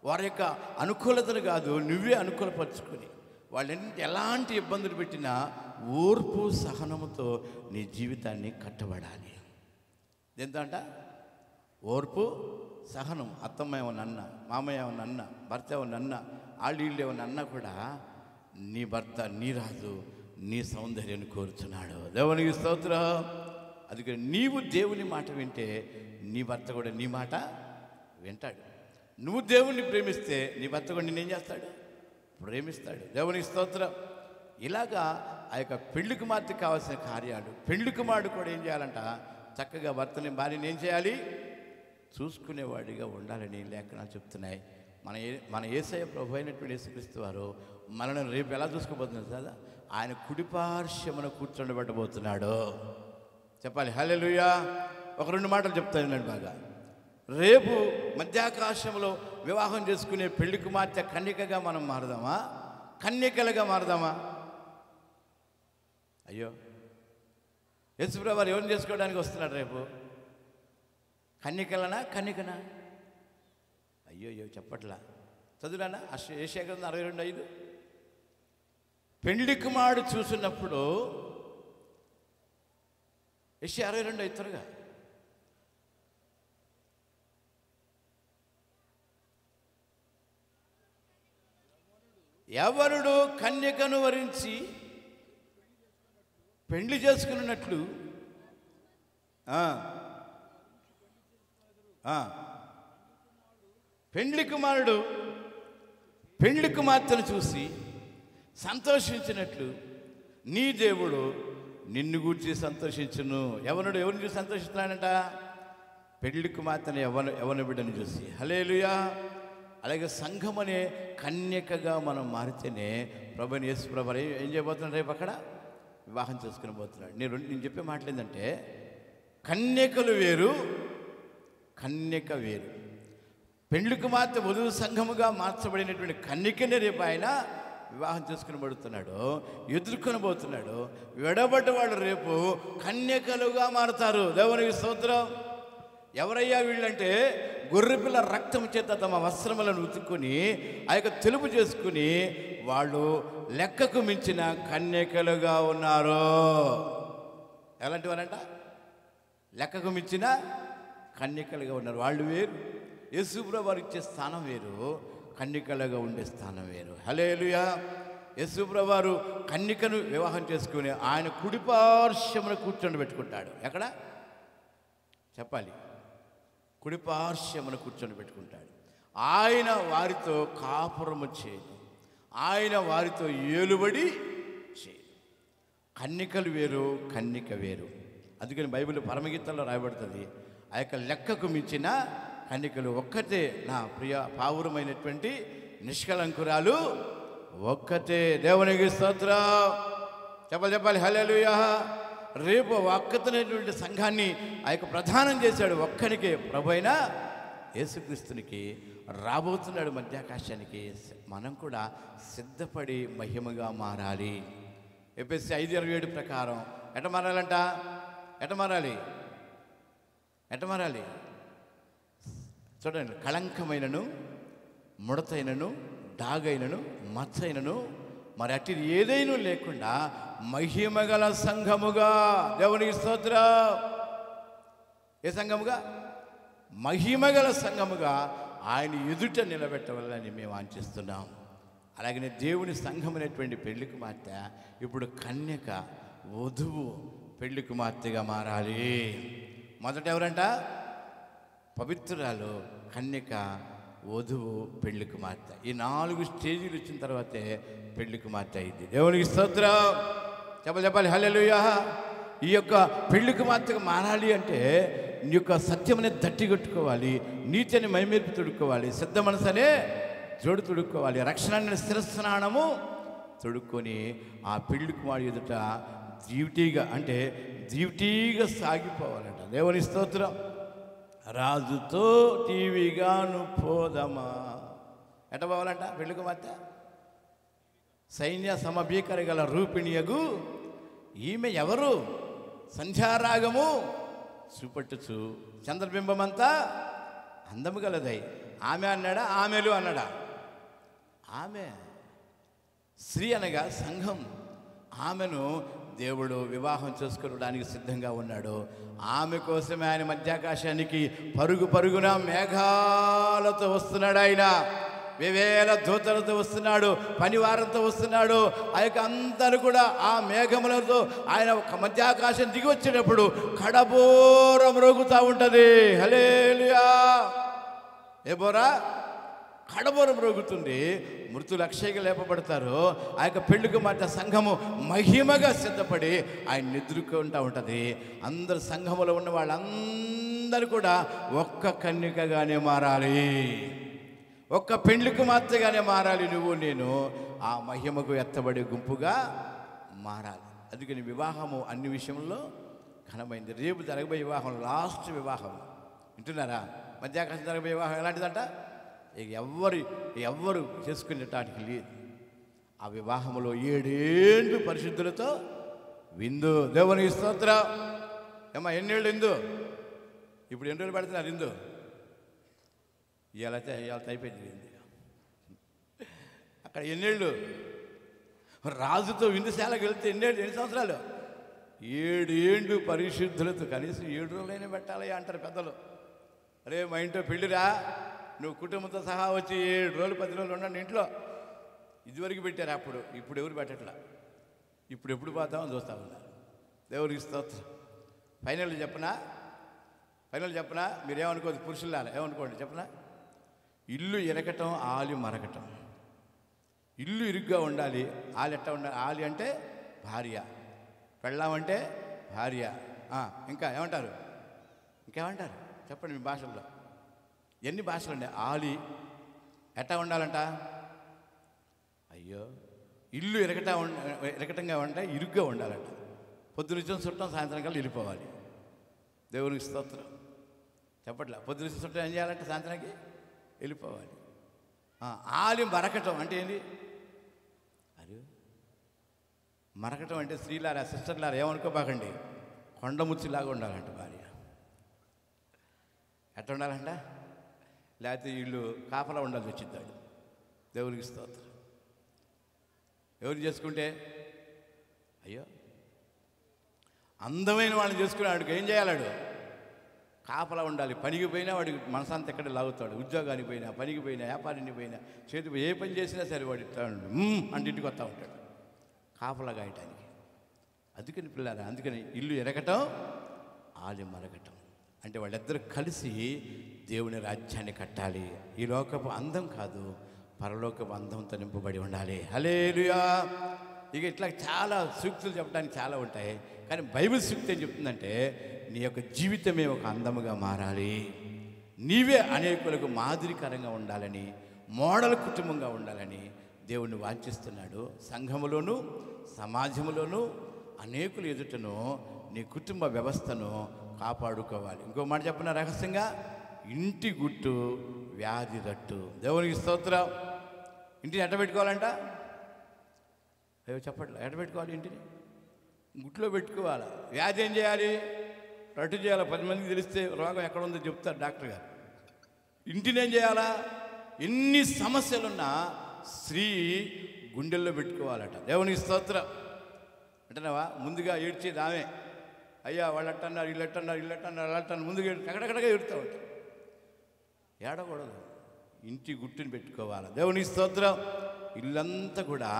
వారి యొక్క అనుకూలతను కాదు, నువ్వే అనుకూలపరుచుకొని వాళ్ళని ఎలాంటి ఇబ్బందులు పెట్టినా ఓర్పు సహనముతో నీ జీవితాన్ని కట్టబడాలి. ఎంతంట ఓర్పు సహనం. అత్తమ్మ ఏమన్నా అన్న, మామయ్య ఏమన్నా అన్న, భర్త ఏమన్నా అన్న, వీళ్ళు ఏమన్నా అన్నా కూడా నీ భర్త నీ రాజు నీ సౌందర్యాన్ని కోరుచున్నాడు. దేవునికి స్తోత్రం. అందుకని నీవు దేవుని మాట వింటే నీ భర్త కూడా నీ మాట వింటాడు. నువ్వు దేవుణ్ణి ప్రేమిస్తే నీ భర్త కూడా నిన్నేం చేస్తాడు? ప్రేమిస్తాడు. దేవునికి స్తోత్రం. ఇలాగా ఆ యొక్క పెళ్లి కుమార్తెకు కావాల్సిన కార్యాలు, పెళ్లి కుమారుడు కూడా ఏం చేయాలంట? చక్కగా భర్తని భార్యని ఏం చేయాలి? చూసుకునేవాడిగా ఉండాలని లేఖనాలు చెప్తున్నాయి. మన యేసయ్య ప్రభు అయినటువంటి యేసుక్రీస్తు వారు మనల్ని రేపు ఎలా చూసుకోబోతున్నారు కదా? ఆయన కుడిపార్శ్వమున కూర్చోబెట్టబోతున్నాడు. చెప్పాలి హల్లెలూయా. ఒక రెండు మాటలు చెప్తాను బాగా. రేపు మధ్యాకాశంలో వివాహం చేసుకునే పెళ్లి కుమార్తె కన్యకగా మనం మారదామా? కన్యకలుగా మారదామా? అయ్యో, యేసుప్రభు వారు ఎవరిని చేసుకోవడానికి వస్తున్నాడు రేపు? కన్యకలనా కన్యకనా? అయ్యో చెప్పట్లా. చదువురానా? యెషయా గ్రంథం 62:5. పెళ్లి కుమారుడు చూసినప్పుడు యెషయా 62:5 త్వరగా. యవనుడు కన్యకను వరించి పెళ్లి చేసుకున్నట్లు పెళ్లి కుమారుడు పెళ్లి కుమార్తెను చూసి సంతోషించినట్లు నీ దేవుడు నిన్ను గూర్చి సంతోషించును. యవనుడు ఎవరిని చూసి సంతోషిస్తున్నాడంట? పెళ్లి కుమార్తెను యవన బిడ్డను చూసి. హల్లెలూయా. అలాగే సంఘం అనే కన్యకగా మనం మారితేనే ప్రభుని యేసు ప్రభు ఏం చేయబోతున్నాడు? రేపు అక్కడ వివాహం చేసుకుని పోతున్నాడు. నేను చెప్పే మాటలు ఏంటంటే, కన్యకలు వేరు, కన్యక వేరు. పెళ్లి కుమార్తె వధువు సంఘముగా మార్చబడినటువంటి కన్యకనే రేపు ఆయన వివాహం చేసుకుని పడుతున్నాడు, ఎదుర్కొని పోతున్నాడు. విడబడ్డ వాళ్ళు రేపు కన్యకలుగా మారుతారు. దేవునికి స్తోత్రం. ఎవరయ్యా వీళ్ళంటే, గొర్రెపిల్ల రక్తం చేత తమ వస్త్రములను ఉతుక్కుని ఆ యొక్క తెలుపు చేసుకుని వాళ్ళు లెక్కకు మించిన కన్యకలుగా ఉన్నారు. ఎలాంటి వారంట? లెక్కకు మించిన కన్యకలుగా ఉన్నారు. వాళ్ళు వేరు. యేసుప్రభు వారు ఇచ్చే స్థానం వేరు, కన్యకలుగా ఉండే స్థానం వేరు. హల్లెలూయా. యేసుప్రభు వారు కన్యకను వివాహం చేసుకుని ఆయన కుడిపార్శ్వమున కూర్చొని పెట్టుకుంటాడు. ఎక్కడ చెప్పాలి? కుడిపార్శ్వమున కూర్చొని పెట్టుకుంటాడు. ఆయన వారితో కాపురము చేయదు, ఆయన వారితో ఏలుబడి చేయదు. కన్యకలు వేరు, కన్యక వేరు. అందుకని బైబిల్ పరమగీతంలో రాయబడుతుంది, ఆ యొక్క లెక్కకు మించిన కన్యకలు ఒక్కటే, నా ప్రియ పావురమైనటువంటి నిష్కలంకురాలు ఒక్కటే. దేవునికి స్తోత్రం. చెప్పాలి హల్లెలూయా. రేపు ఒక్కతనేటువంటి సంఘాన్ని ఆ యొక్క ప్రధానం చేశాడు. ఒక్కనికే, ప్రభు అయిన యేసుక్రీస్తునికి రాబోతున్నాడు మధ్యాకాశానికి. మనం కూడా సిద్ధపడి మహిమగా మారాలి. ఎఫెసీ 5:27 ప్రకారం ఎట మారాలంట? ఎట మారాలి? చూడండి, కళంకమైనను ముడతైనను డాగైనను మచ్చైనను మరి అట్టి ఏదైనా లేకుండా మహిమగల సంఘముగా. దేవునికి స్తోత్రం. ఏ సంఘముగా? మహిమగల సంఘముగా ఆయన ఎదుట నిలబెట్టవాలని మేము ఆశిస్తున్నాం. అలాగనే దేవుని సంఘం అనేటువంటి పెళ్లి కుమార్తె ఇప్పుడు కన్యక, వధువు, పెళ్లి కుమార్తెగా మారాలి. మొదట ఎవరంట? పవిత్రురాలు, కన్యక, వధువు, పెళ్లి కుమార్తె. ఈ 4 స్టేజీలు వచ్చిన తర్వాతే పెళ్లి కుమార్తె అయింది. దేవునికి స్తోత్రం. చెప్పాలి హల్లెలూయా. ఈ యొక్క పెళ్లి కుమార్తెగా మారాలి అంటే నీ యొక్క సత్యం అనేది దట్టి కట్టుకోవాలి, నీతి అని మైమేర్పు తొడుక్కోవాలి, సిద్ధ మనసు అనే జోడు తొడుక్కోవాలి, రక్షణ అనే శిరస్నానము తొడుక్కొని ఆ పెళ్లి కుమారుడు ఎదుట డ్యూటీగా అంటే డ్యూటీగా సాగిపోవాలంట. దేవుని స్తోత్రం. రాజుతో టీవీగాను పోదమా. ఎట పోవాలంట పెళ్లి కుమార్తె? సైన్య సమభీకర గల రూపిణియగు ఈమె ఎవరు? సంధ్యారాగము చూపట్టుచు చంద్రబింబమంతా అందము గలదై. ఆమె అన్నాడా? ఆమెలు అన్నాడా? ఆమె. స్త్రీ అనగా సంఘం. ఆమెను దేవుడు వివాహం చేసుకోవడానికి సిద్ధంగా ఉన్నాడు. ఆమె కోసమే ఆయన మధ్యాకాశానికి పరుగు పరుగున మేఘాలతో వస్తున్నాడు. ఆయన వేవేల దూతలతో వస్తున్నాడు, పనివారంతో వస్తున్నాడు. ఆ యొక్క అందరూ కూడా ఆ మేఘములతో ఆయన మధ్యాకాశం దిగి వచ్చేటప్పుడు కడబోరం మ్రోగుతూ ఉంటుంది. హల్లెలూయా. ఏ బోరా? కడబోరం మ్రోగుతుంది. మృతులు అక్షయగా లేపబడతారు. ఆ యొక్క పెళ్లి కుమార్తె సంఘము మహిమగా సిద్ధపడి ఆయన ఎదుర్కొంటూ ఉంటుంది. అందరు సంఘములో ఉన్న వాళ్ళందరూ కూడా ఒక్క కన్యకగానే మారాలి, ఒక్క పెళ్లి కుమార్తెగానే మారాలి. నువ్వు నేను ఆ మహిమకు ఎత్తబడే గుంపుగా మారాలి. అందుకని వివాహము అన్ని విషయంలో ఘనమైంది. రేపు జరగబోయే వివాహం లాస్ట్ వివాహం. వింటున్నారా? మధ్యాకాశం జరగబోయే వివాహం ఎలాంటిదంట? ఎవ్వరు చేసుకునేటానికి లేదు. ఆ వివాహంలో 7 ఏళ్ళు పరిశుద్ధులతో విందు. దేవునికి స్తోత్రం. ఏమ్మా ఎన్నేళ్ళు విందు? ఇప్పుడు ఎన్ని రోజులు పెడుతున్నారు విందు? ఇవాళ అయిపోయింది విందు. అక్కడ ఎన్నేళ్ళు? రాజుతో విందుశాలకు వెళ్తే ఎన్ని సంవత్సరాలు? 7 ఏళ్ళు పరిశుద్ధులతో. కనీసం 7 రోజులైనా పెట్టాలి అంటారు పెద్దలు. అరే మా ఇంట్లో పెళ్ళిరా, నువ్వు కుటుంబంతో సహా వచ్చి 7 రోజులు 10 రోజులు ఉండండి ఇంట్లో. ఇదివరకు పెట్టారు అప్పుడు. ఇప్పుడు ఎవరు పెట్టట్లా. ఇప్పుడు ఎప్పుడు పోతామని చూస్తా ఉన్నారు. దేవునికి స్తోత్రం. ఫైనల్ చెప్పనా? మీరేమనుకోదు, పురుషులారా ఏమనుకోండి చెప్పనా? ఇల్లు ఎరకటం, ఆలి మరకటం. ఇల్లు ఇరుగ్గా ఉండాలి. ఆలి ఎట్టా ఉండాలి? ఆలి అంటే భార్య, పెళ్ళాం అంటే భార్య. ఇంకా ఏమంటారు? ఇంకేమంటారు చెప్పండి మీ భాషల్లో. ఎన్ని భాషలు అండి? ఆలి ఎట్టా ఉండాలంట? అయ్యో, ఇల్లు ఎరకటంగా ఉంటే ఇరుగ్గా ఉండాలంట. పొద్దునిచ్చిన చుట్టం సాయంత్రం కల్లా వెళ్ళిపోవాలి. దేవునికి స్తోత్రం. చెప్పట్లా? పొద్దునిచ్చిన చుట్టం ఏం చేయాలంటే సాయంత్రానికి వెళ్ళిపోవాలి. ఆలి మరకటం అంటే ఏంటి? అరే మరకటం అంటే స్త్రీలారా, సిస్టర్లారా ఏమనుకోబాకండి, కొండముచ్చిలాగా ఉండాలంట భార్య. ఎట్లా ఉండాలంట? లేకపోతే వీళ్ళు కాపలా ఉండాల్సి వచ్చిద్దాడు. దేవునికి స్తోత్రం. ఎవరు చేసుకుంటే అయ్యో అందమైన వాళ్ళని చేసుకున్నాడు ఏం చేయాలాడు? కాపలా ఉండాలి. పనికి పోయినా వాడికి మనసంతా ఎక్కడ లాగుతాడు. ఉద్యోగానికి పోయినా, పనికి పోయినా, వ్యాపారానికి పోయినా, చేతి ఏ పని చేసినా సరే వాడు అంటే ఇంటికి వస్తూ ఉంటాడు కాపలా గాయటానికి. అందుకని పిల్లారా, అందుకని ఇల్లు ఎరగటం, ఆలి మరగటం అంటే వాళ్ళిద్దరూ కలిసి దేవుని రాజ్యాన్ని కట్టాలి. ఈ లోకపు అందం కాదు, పరలోకపు అందంతో నింపబడి ఉండాలి. హల్లెలూయా. ఇక ఇట్లా చాలా సూక్తులు చెప్పడానికి చాలా ఉంటాయి. కానీ బైబిల్ సూక్తి ఏం చెప్తుందంటే నీ యొక్క జీవితమే ఒక అందముగా మారాలి. నీవే అనేకులకు మాదిరికరంగా ఉండాలని, మోడల్ కుటుంబంగా ఉండాలని దేవుణ్ణి వాంఛిస్తున్నాడు. సంఘములోను సమాజంలోనూ అనేకుల ఎదుటను నీ కుటుంబ వ్యవస్థను కాపాడుకోవాలి. ఇంకో మాట చెప్పిన రహస్యంగా, ఇంటి గుట్టు వ్యాధి రట్టు. దేవునికి స్తోత్రం. ఇంటిని ఎట్ట పెట్టుకోవాలంట? అయ్యో చెప్పట్లే. ఎట్ట పెట్టుకోవాలి? ఇంటిని గుట్లో పెట్టుకోవాలి. వ్యాధి ఏం చేయాలి? రట్టు చేయాలి. 10 మందికి తెలిస్తే రోగం ఎక్కడ ఉందో చెప్తారు డాక్టర్ గారు. ఇంటిని ఏం చేయాలా? ఎన్ని సమస్యలున్నా స్త్రీ గుండెల్లో పెట్టుకోవాలట. దేవునికి స్తోత్రం. అంటున్నావా? ముందుగా ఏడ్చేది ఆమె. అయ్యా వాళ్ళు అట్టన్నారు, వీళ్ళు అట్టన్నారు, వీళ్ళు అట్టన్నారు, వాళ్ళు అట్టన్నారు, ముందుగా ఎక్కడెక్కడగా ఏడుతూ ఉంటారు. ఏడకూడదు. ఇంటి గుట్టుని పెట్టుకోవాలి. దేవుని స్తోత్రం. ఇల్లంతా కూడా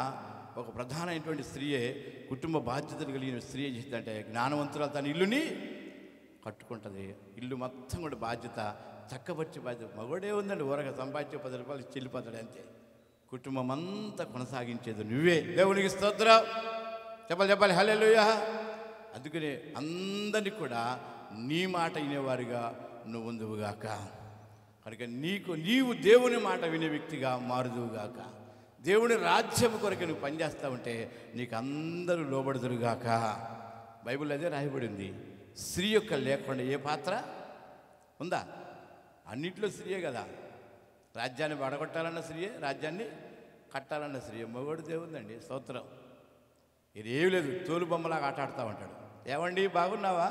ఒక ప్రధానమైనటువంటి స్త్రీయే, కుటుంబ బాధ్యతలు కలిగిన స్త్రీ ఏం చేస్తుందంటే జ్ఞానవంతురాలు తన ఇల్లుని కట్టుకుంటుంది. ఇల్లు మొత్తం కూడా బాధ్యత చక్కపరిచే బాధ్యత. మగోడే ఉందండి, ఊరగా సంపాదించే 10 రూపాయలు చెల్లిపోతాడు అంతే. కుటుంబం అంతా కొనసాగించేది నువ్వే. దేవునికి స్తోత్రం. చెప్పాలి హల్లెలూయా. అందుకనే అందరినీ కూడా నీ మాట వినేవారుగా నువ్వు ఉందువుగాక. కనుక నీవు దేవుని మాట వినే వ్యక్తిగా మారుదువుగాక. దేవుని రాజ్యం కొరకు నువ్వు పనిచేస్తూ ఉంటే నీకు అందరూ లోబడుదురుగాక. బైబిల్ అదే రాయబడింది. స్త్రీ యొక్క లేకుండా ఏ పాత్ర ఉందా? అన్నింటిలో స్త్రీయే కదా. రాజ్యాన్ని వడగొట్టాలన్న స్త్రీయే, రాజ్యాన్ని కట్టాలన్న స్త్రీయే. మగవాడు దేవుందండి. స్తోత్రం. ఇది ఏమి లేదు, తోలు బొమ్మలాగా ఆట ఆడుతూ ఉంటాడు. ఏమండి బాగున్నావా?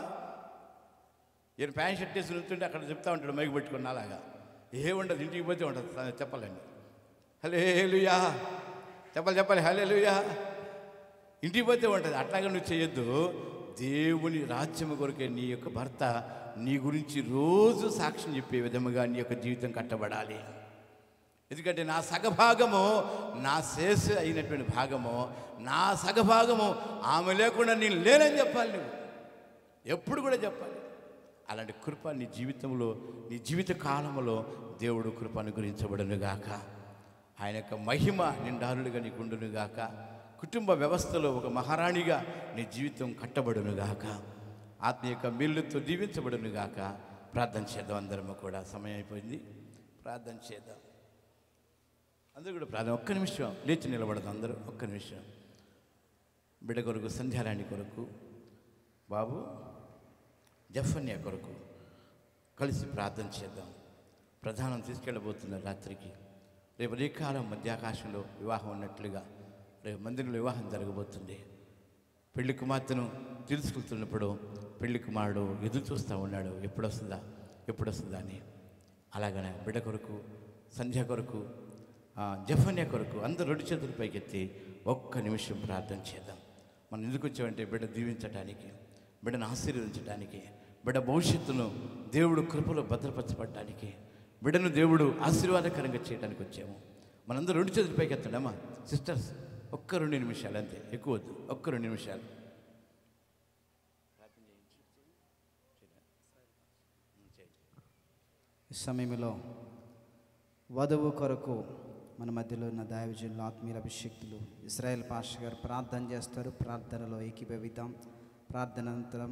ఈయన ప్యాంట్ షర్ట్ వేసి నుంచుంటే అక్కడ చెప్తా ఉంటాడు మైకు పెట్టుకున్న అలాగా. ఏముండదు, ఇంటికి పోతే ఉంటుంది. చెప్పాలండి హల్లెలూయా. చెప్పాలి హల్లెలూయా. ఇంటికి పోతే ఉంటుంది. అట్లాగే నువ్వు చేయొద్దు. దేవుని రాజ్యం కొరకే నీ యొక్క భర్త నీ గురించి రోజు సాక్ష్యం చెప్పే విధముగా నీ యొక్క జీవితం కట్టబడాలి. ఎందుకంటే నా సగభాగము, నా శేష అయినటువంటి భాగము, నా సగభాగము ఆమె లేకుండా నేను లేనని చెప్పాలి. నువ్వు ఎప్పుడు కూడా చెప్పాలి. అలాంటి కృప నీ జీవితంలో, నీ జీవిత కాలంలో దేవుడు కృప అనుగ్రహించబడునుగాక. ఆయన యొక్క మహిమ నిండారులుగా నీకు ఉండునుగాక. కుటుంబ వ్యవస్థలో ఒక మహారాణిగా నీ జీవితం కట్టబడునుగాక. ఆత్మీయ మేలుతో దీవించబడునుగాక. ప్రార్థన చేద్దాం అందరము కూడా. సమయం అయిపోయింది, ప్రార్థన చేద్దాం. అందరూ కూడా ప్రార్థన. ఒక్క నిమిషం లేచి నిలబడదాం అందరూ. ఒక్క నిమిషం. బిడ్డ కొరకు, సంధ్యారాణి కొరకు, బాబు జఫన్యా కొరకు కలిసి ప్రార్థన చేద్దాం. ప్రధానం తీసుకెళ్ళబోతున్నారు రాత్రికి. రేపు రేకాలం మధ్యాకాశంలో వివాహం ఉన్నట్లుగా రేపు మందిరంలో వివాహం జరగబోతుంది. పెళ్లి కుమార్తెను తీసుకెళ్తున్నప్పుడు పెళ్లి కుమారుడు ఎదురు చూస్తూ ఉన్నాడు, ఎప్పుడు వస్తుందా అని. అలాగనే బిడ్డ కొరకు, సంధ్య కొరకు, జఫన్యా కొరకు అందరూ 2 చేతుల పైకెత్తి ఒక్క నిమిషం ప్రార్థన చేద్దాం. మనం ఎందుకు వచ్చామంటే బిడ్డ దీవించడానికి, బిడ్డను ఆశీర్వదించడానికి, బిడ్డ భవిష్యత్తును దేవుడు కృపలో భద్రపరచబడటానికి, బిడ్డను దేవుడు ఆశీర్వాదకరంగా చేయడానికి వచ్చాము. మనందరూ 2 చేతుల పైకి ఎత్తండమ్మా. సిస్టర్స్ ఒక్క 2 నిమిషాలు అంతే, ఎక్కువ వద్దు. ఒక్క 2 నిమిషాలు. ఈ సమయంలో వధువు కొరకు మన మధ్యలో ఉన్న దైవజనులు, ఆత్మీయుల అభిషేక్తులు ఇశ్రాయేల్ పాస్టర్ గారు ప్రార్థన చేస్తారు. ప్రార్థనలో ఏకీభవిద్దాం. ప్రార్థన అనంతరం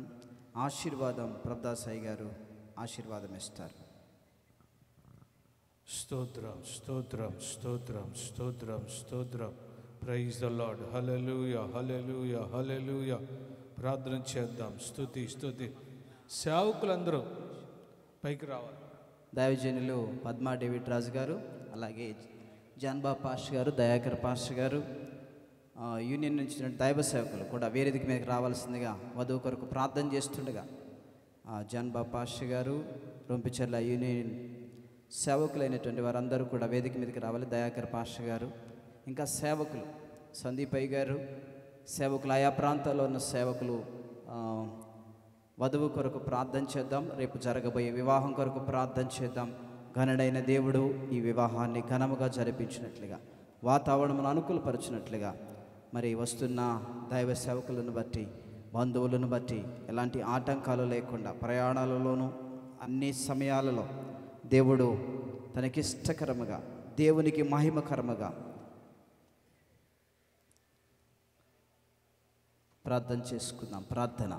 ఆశీర్వాదం ప్రభుదాసాయి గారు ఆశీర్వాదం ఇస్తారు. స్తోత్రం స్తోత్రం స్తోత్రం స్తోత్రం స్తోత్రం. Praise the Lord. హల్లెలూయా హల్లెలూయా హల్లెలూయా. ప్రార్థన చేద్దాం. స్తుతి. సేవకులందరూ పైకి రావాలి. దైవజనులు పద్మా డేవిడ్ రాజు గారు, అలాగే జాన్బా పాస్టర్ గారు, దయాకర్ పాస్టర్ గారు, యూనియన్ నుంచి దైవ సేవకులు కూడా వేదిక మీదకి రావాల్సిందిగా వధువు కొరకు ప్రార్థన చేస్తుండగా జాన్బా పాస్టర్ గారు, రొంపిచెర్ల యూనియన్ సేవకులైనటువంటి వారందరూ కూడా వేదిక మీదకి రావాలి. దయాకర్ పాస్టర్ గారు, ఇంకా సేవకులు సందీప్ అయ్య గారు, సేవకులు ఆయా ప్రాంతాల్లో ఉన్న సేవకులు వధువు కొరకు ప్రార్థన చేద్దాం. రేపు జరగబోయే వివాహం కొరకు ప్రార్థన చేద్దాం. ఘనుడైన దేవుడు ఈ వివాహాన్ని ఘనముగా జరిపించినట్లుగా, వాతావరణమును అనుకూలపరిచినట్లుగా, మరి వస్తున్న దైవ సేవకులను బట్టి, బంధువులను బట్టి ఎలాంటి ఆటంకాలు లేకుండా ప్రయాణాలలోనూ అన్ని సమయాలలో దేవుడు తనకిష్టకరముగా, దేవునికి మహిమకరముగా ప్రార్థన చేసుకుందాం. ప్రార్థన.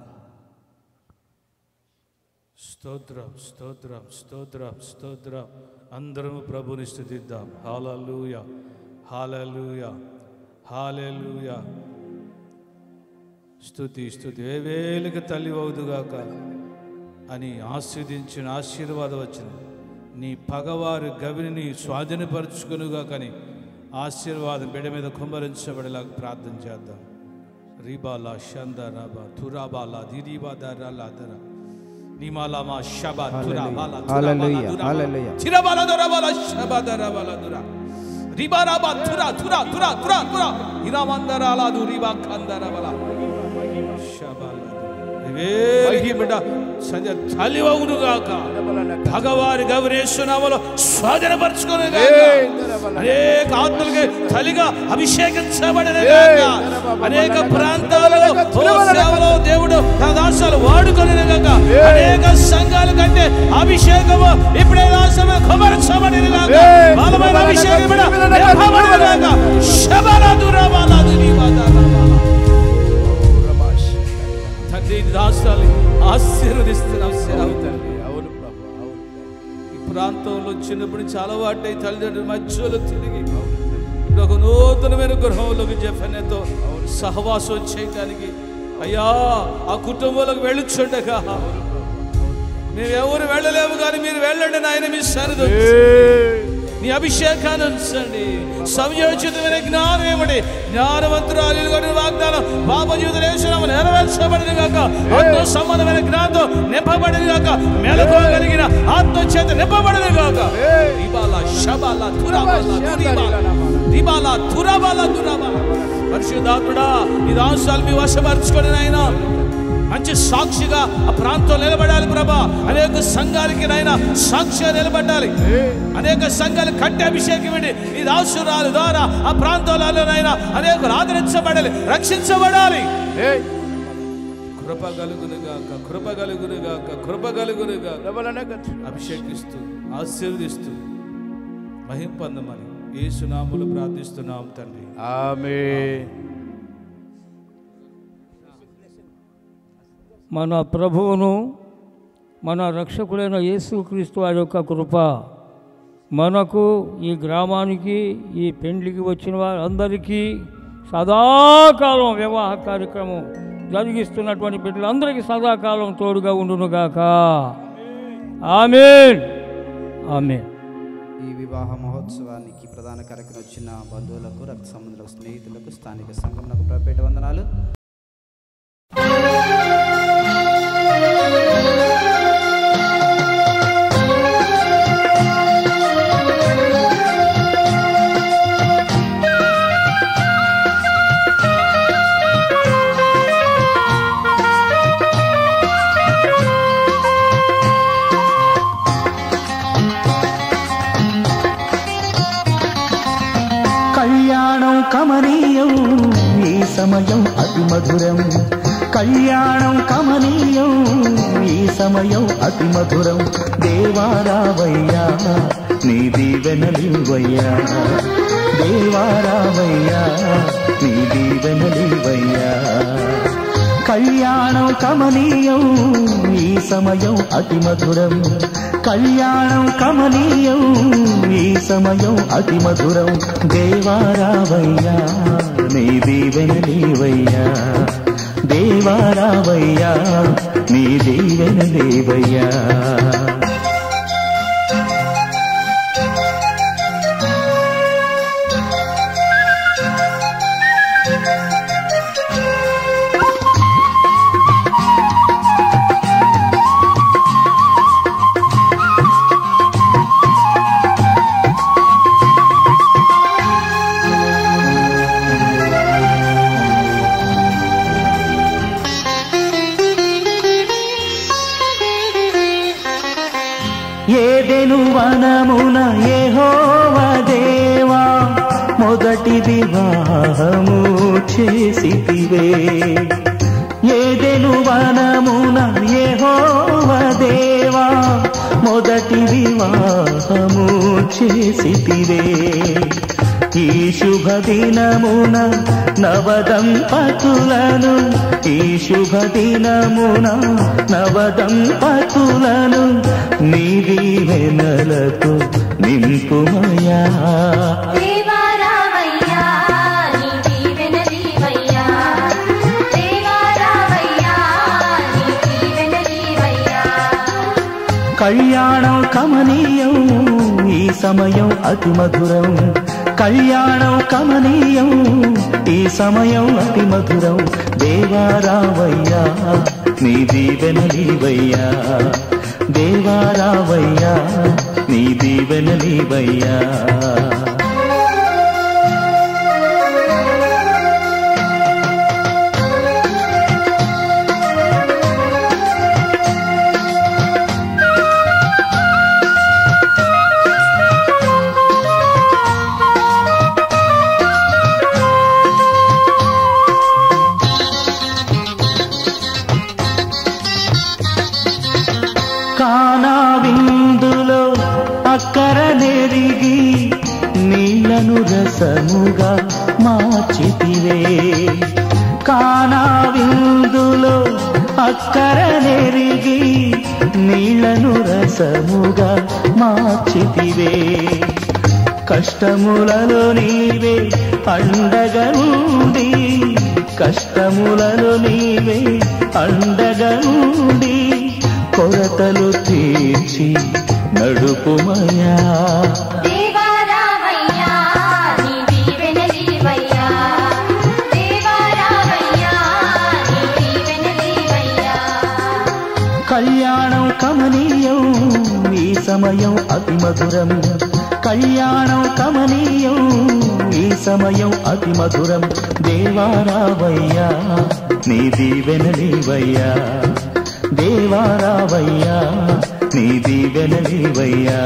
స్తోత్రం స్తోత్రం స్తోత్రం స్తోత్రం. అందరము ప్రభుని స్తుతిద్దాం. హల్లెలూయా హల్లెలూయా హల్లెలూయా. స్తుతి. వేవేలుగా తల్లి అవుదుగాక అని ఆశీర్వదించిన ఆశీర్వాదం వచ్చింది. నీ పగవారు గవిని స్వాధీనపరచుకునుగా కానీ ఆశీర్వాదం బిడ్డ మీద కుమ్మరించబడేలాగా ప్రార్థన చేద్దాం. రీబాలా షందరాబా తురాబాలా దిరీబాదరాలాదర నిమాలామా షబా తురాబాలా తురాబాలా చిరబాలాదరాబాలా షబాదరాబాలాదురా రిబారాబా తురా తురా తురా తురా తురా ఇరామందరాలా దురిబా కందరాబాలా షబాలా బిడ్డ తల్లివగునుగాక. భగవారి గౌరేశ్వనామలో స్వాధీనపరచుకునే అనేక ఆత్మలకి తల్లిగా అభిషేకించబడిన అనేక ప్రాంతాలలో సేవలో దేవుడు తన దాసాలు వాడుకొని అనేక సంఘాల కంటే అభిషేకము ఇప్పుడే దాసమే కుమరించబడిన బలమైన అభిషేకం తండ్రి దాసాలు ఆశీర్వదిస్తున్నాం. ఈ ప్రాంతంలో చిన్నప్పుడు చాలా వాటి తల్లిదండ్రుల మధ్యలో తిరిగి ఒక నూతనమైన గృహంలోకి జఫనేతో సహవాసం చేయడానికి అయ్యా ఆ కుటుంబంలోకి వెళ్ళుచుండగా మేము ఎవరు వెళ్ళలేము కానీ మీరు వెళ్ళండి నాయన. మీ సరిది నీ అభిషేకాన్ని ఉంచండి. సంయోచితమైన జ్ఞానం ఏమిటి జ్ఞానవంతురాలు వాగ్దానం పాప జీవితం నెరవేర్చబడిన గాక. ఆత్మ సంబంధమైన జ్ఞానంతో నింపబడిన గాక. మెలకువగలిగిన ఆత్మ చేత నింపబడిన గాక. పరిశుద్ధాత్ముడా ఈ దాసాలు మీ వశపరచుకొని నాయన మంచి సాక్షిగా ఆ ప్రాంతంలో నిలబడాలి ప్రభా. అనేక సంఘాలకి నాయన సాక్షిగా నిలబడాలి. అనేక సంఘాలు కట్టి అభిషేకం ఇవ్వండి. ఈ దాసురాలు ద్వారా ఆ ప్రాంతాలలోనైనా అనేకులు ఆదరించబడాలి, రక్షించబడాలి. కృప కలుగునుగాక, కృప కలుగునుగాక, కృప కలుగునుగాక. అభిషేకిస్తూ ఆశీర్వదిస్తూ మహిమ పొందమని యేసు నామములో ప్రార్థిస్తున్నాం తండ్రి. ఆమేన్. మన ప్రభువును మన రక్షకుడైన యేసుక్రీస్తు వారి యొక్క కృప మనకు ఈ గ్రామానికి ఈ పెండ్లికి వచ్చిన వారందరికీ సదాకాలం వివాహ కార్యక్రమం జరిగిస్తున్నటువంటి బిడ్డలందరికీ సదాకాలం తోడుగా ఉండునుగాక. ఆమేన్, ఆమేన్. ఈ వివాహ మహోత్సవానికి ప్రధాన కార్యక్రమం వచ్చిన బంధువులకు, రక్త సంబంధులకు, స్నేహితులకు, స్థానిక సంఘములకు ప్రపేట వందనాలు. కళ్యాణం కమనీయం ఈ సమయం అతి మధురం. కళ్యాణం కమనీయం ఈ సమయం అతి మధురం. దేవారావయ్యా నీ దీవెనలివయ్యా, దేవారావయ్యా నీ దీవెనలివయ్యా. కళ్యాణం కమనీయం ఈ సమయం అతి మధురం. కళ్యాణం కమనీయం ఈ సమయం అతి మధురం. దేవారావయ్యా నీ దీవెనలివయ్యా, దేవారావయ్యా నీ దీవెనలివయ్యా. ఏదెను వనమున యెహోవా దేవా మొదటి వివాహము చేసితివే. ఏదెను వనమున యెహోవా దేవా మొదటి వివాహము చేసితివే. ఈ శుభ దినమున నవదంపతులను, ఈ శుభ దినమున నవదంపతులను నీ దీవెనలతో నింపుమయా. దేవారావయ్యా నీ దీవెనలివయ్యా, దేవారావయ్యా నీ దీవెనలివయ్యా. కళ్యాణం కమనీయం ఈ సమయం అతి మధురం. కళ్యాణం కమనీయం ఈ సమయం అతి మధురం. దేవారావయ్యా నీ దీవెనలివయ్యా, దేవారావయ్యా నీ దీవెనలివయ్యా. నీళ్లను రసముగా మార్చితివే. కానా విందులో అక్కర నెరిగి నీళ్లను రసముగా మార్చితివే. కష్టములలో నీవే అండగా ఉండి, కష్టములలో నీవే అండగా ఉండి, కొరతలు తీర్చి నడుపుమయా. దేవా రామయ్యా నీ దీవెనలీవయ్యా, దేవా రామయ్యా నీ దీవెనలీవయ్యా. కళ్యాణం కమనీయం ఈ సమయం అతి మధురం, కళ్యాణం కమనీయం ఈ సమయం అతి మధురం. దేవా రావయ్యా నీ దీవెనలీవయ్యా, దేవా రావయ్యా నీ దీవెనలీవయ్యా.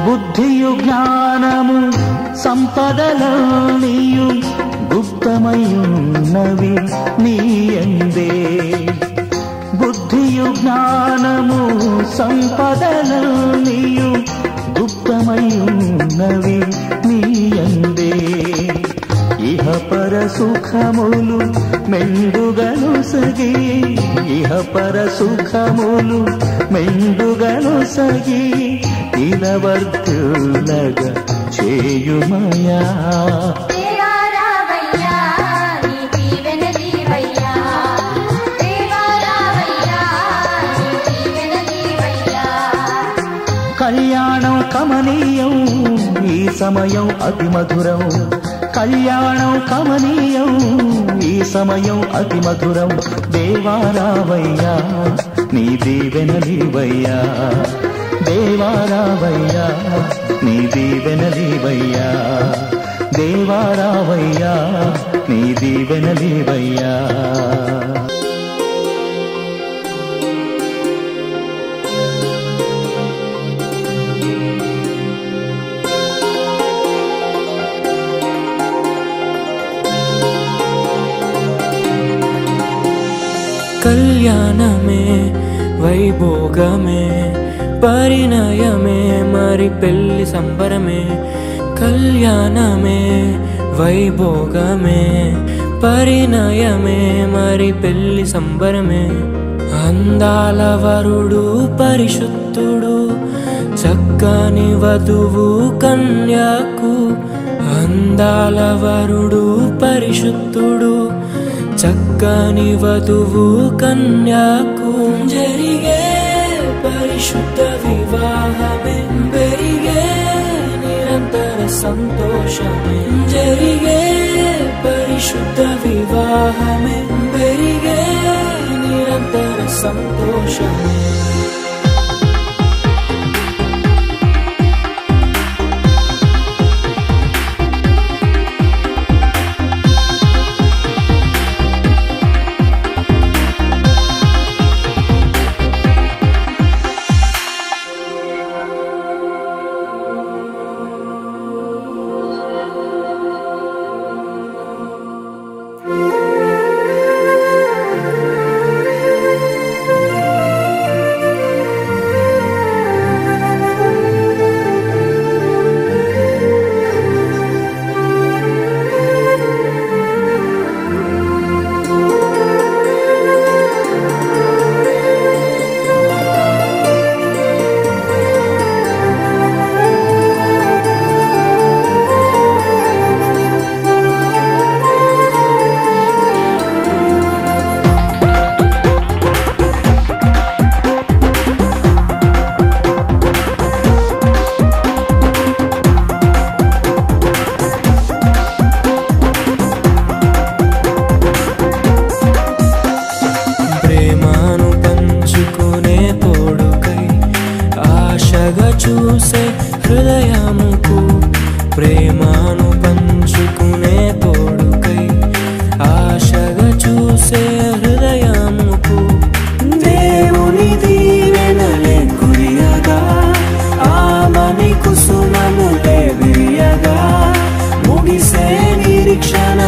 బుద్ధియు జ్ఞానము సంపదలనియు గుప్తమయున్నవి నీయందే. బుద్ధియు జ్ఞానము సంపదలనియు గుప్తమయున్నవి నీయందే. ఇహ పర సుఖములు మెండుగను సగి, ఇహ పర సుఖములు మెండుగను సగి, ఇలవర్తులగా చేయుమయా. దేవా రామయ్యా నీ దీవెనలీవయ్యా, దేవా రామయ్యా నీ దీవెనలీవయ్యా. కళ్యాణం కమనీయం ఈ సమయం అతి మధురం, కళ్యాణం కమనీయం ఈ సమయం అతి మధురం. దేవా రావయ్యా నీ దీవెనలీవయ్యా, దేవా రావయ్యా నీ దీవెనలీవయ్యా, దేవా రావయ్యా నీ దీవెనలీవయ్యా. కళ్యాణమే వైభోగమే పరిణయమే మరి పెళ్లి సంబరమే. కళ్యాణమే వైభోగమే పరిణయమే మరి పెళ్లి సంబరమే. అందాల వరుడు పరిశుద్ధుడు చక్కని వధువు కన్యాకు, అందాల వరుడు పరిశుద్ధుడు చక్కని వధువు కన్యాకు. జరిగే పరిశుద్ధ వివాహమే పెరిగే నిరంతర సంతోషమే, జరిగే పరిశుద్ధ వివాహమే పెరిగే నిరంతర సంతోషమే.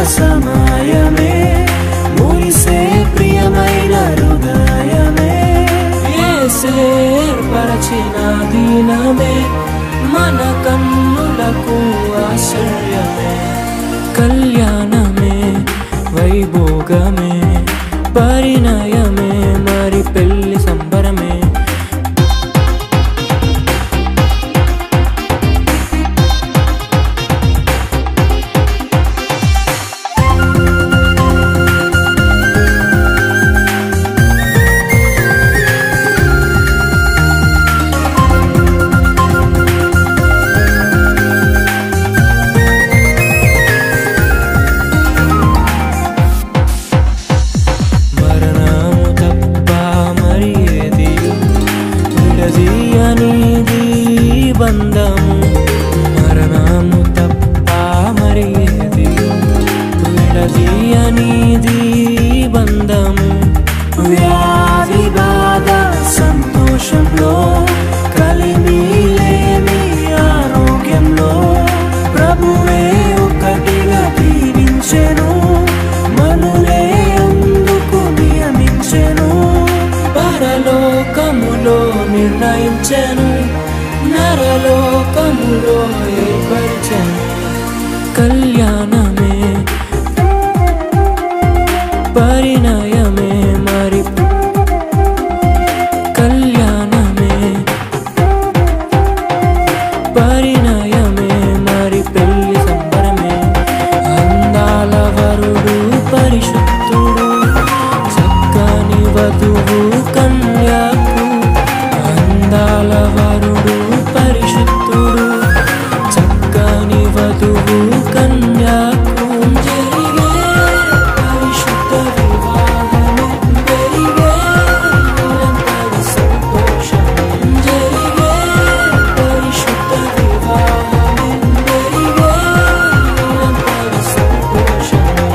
సమయమే మురిసే ప్రియమైన హృదయమే యేసే ఏర్పరచిన దినమే మన కన్నులకు ఆశ్చర్యమే కళ్యాణమే వైభోగమే పరిణయమే మరి పెళ్లి సంబరమే బంధము మరణము తప్ప మరి ఏది విడదీయనిది బంధము వ్యాధి బాధ సంతోషంలో కలిమిలేని ఆరోగ్యంలో ప్రభువే ఒకటిగా దీవించెను మనులే అందుకు నియమించెను పరలోకములో నిర్ణయించెను నరలోకములో ఏర్పరిచెను కళ్యాణమే పరిణయమే మరి కళ్యాణమే పరిణయమే మరి పెళ్లి సంబరమే అందాల వరుడు పరిశుద్ధుడు చక్కని వధువు కన్యకు అందాల వరుడు పరిశుద్ధుడు చక్కని వధువు కన్యకు జరిగే పరిశుద్ధ వివాహమే జరిగే నిరంతర సంతోషమే జరిగే పరిశుద్ధ వివాహమే జరిగే నిరంతర సంతోషమే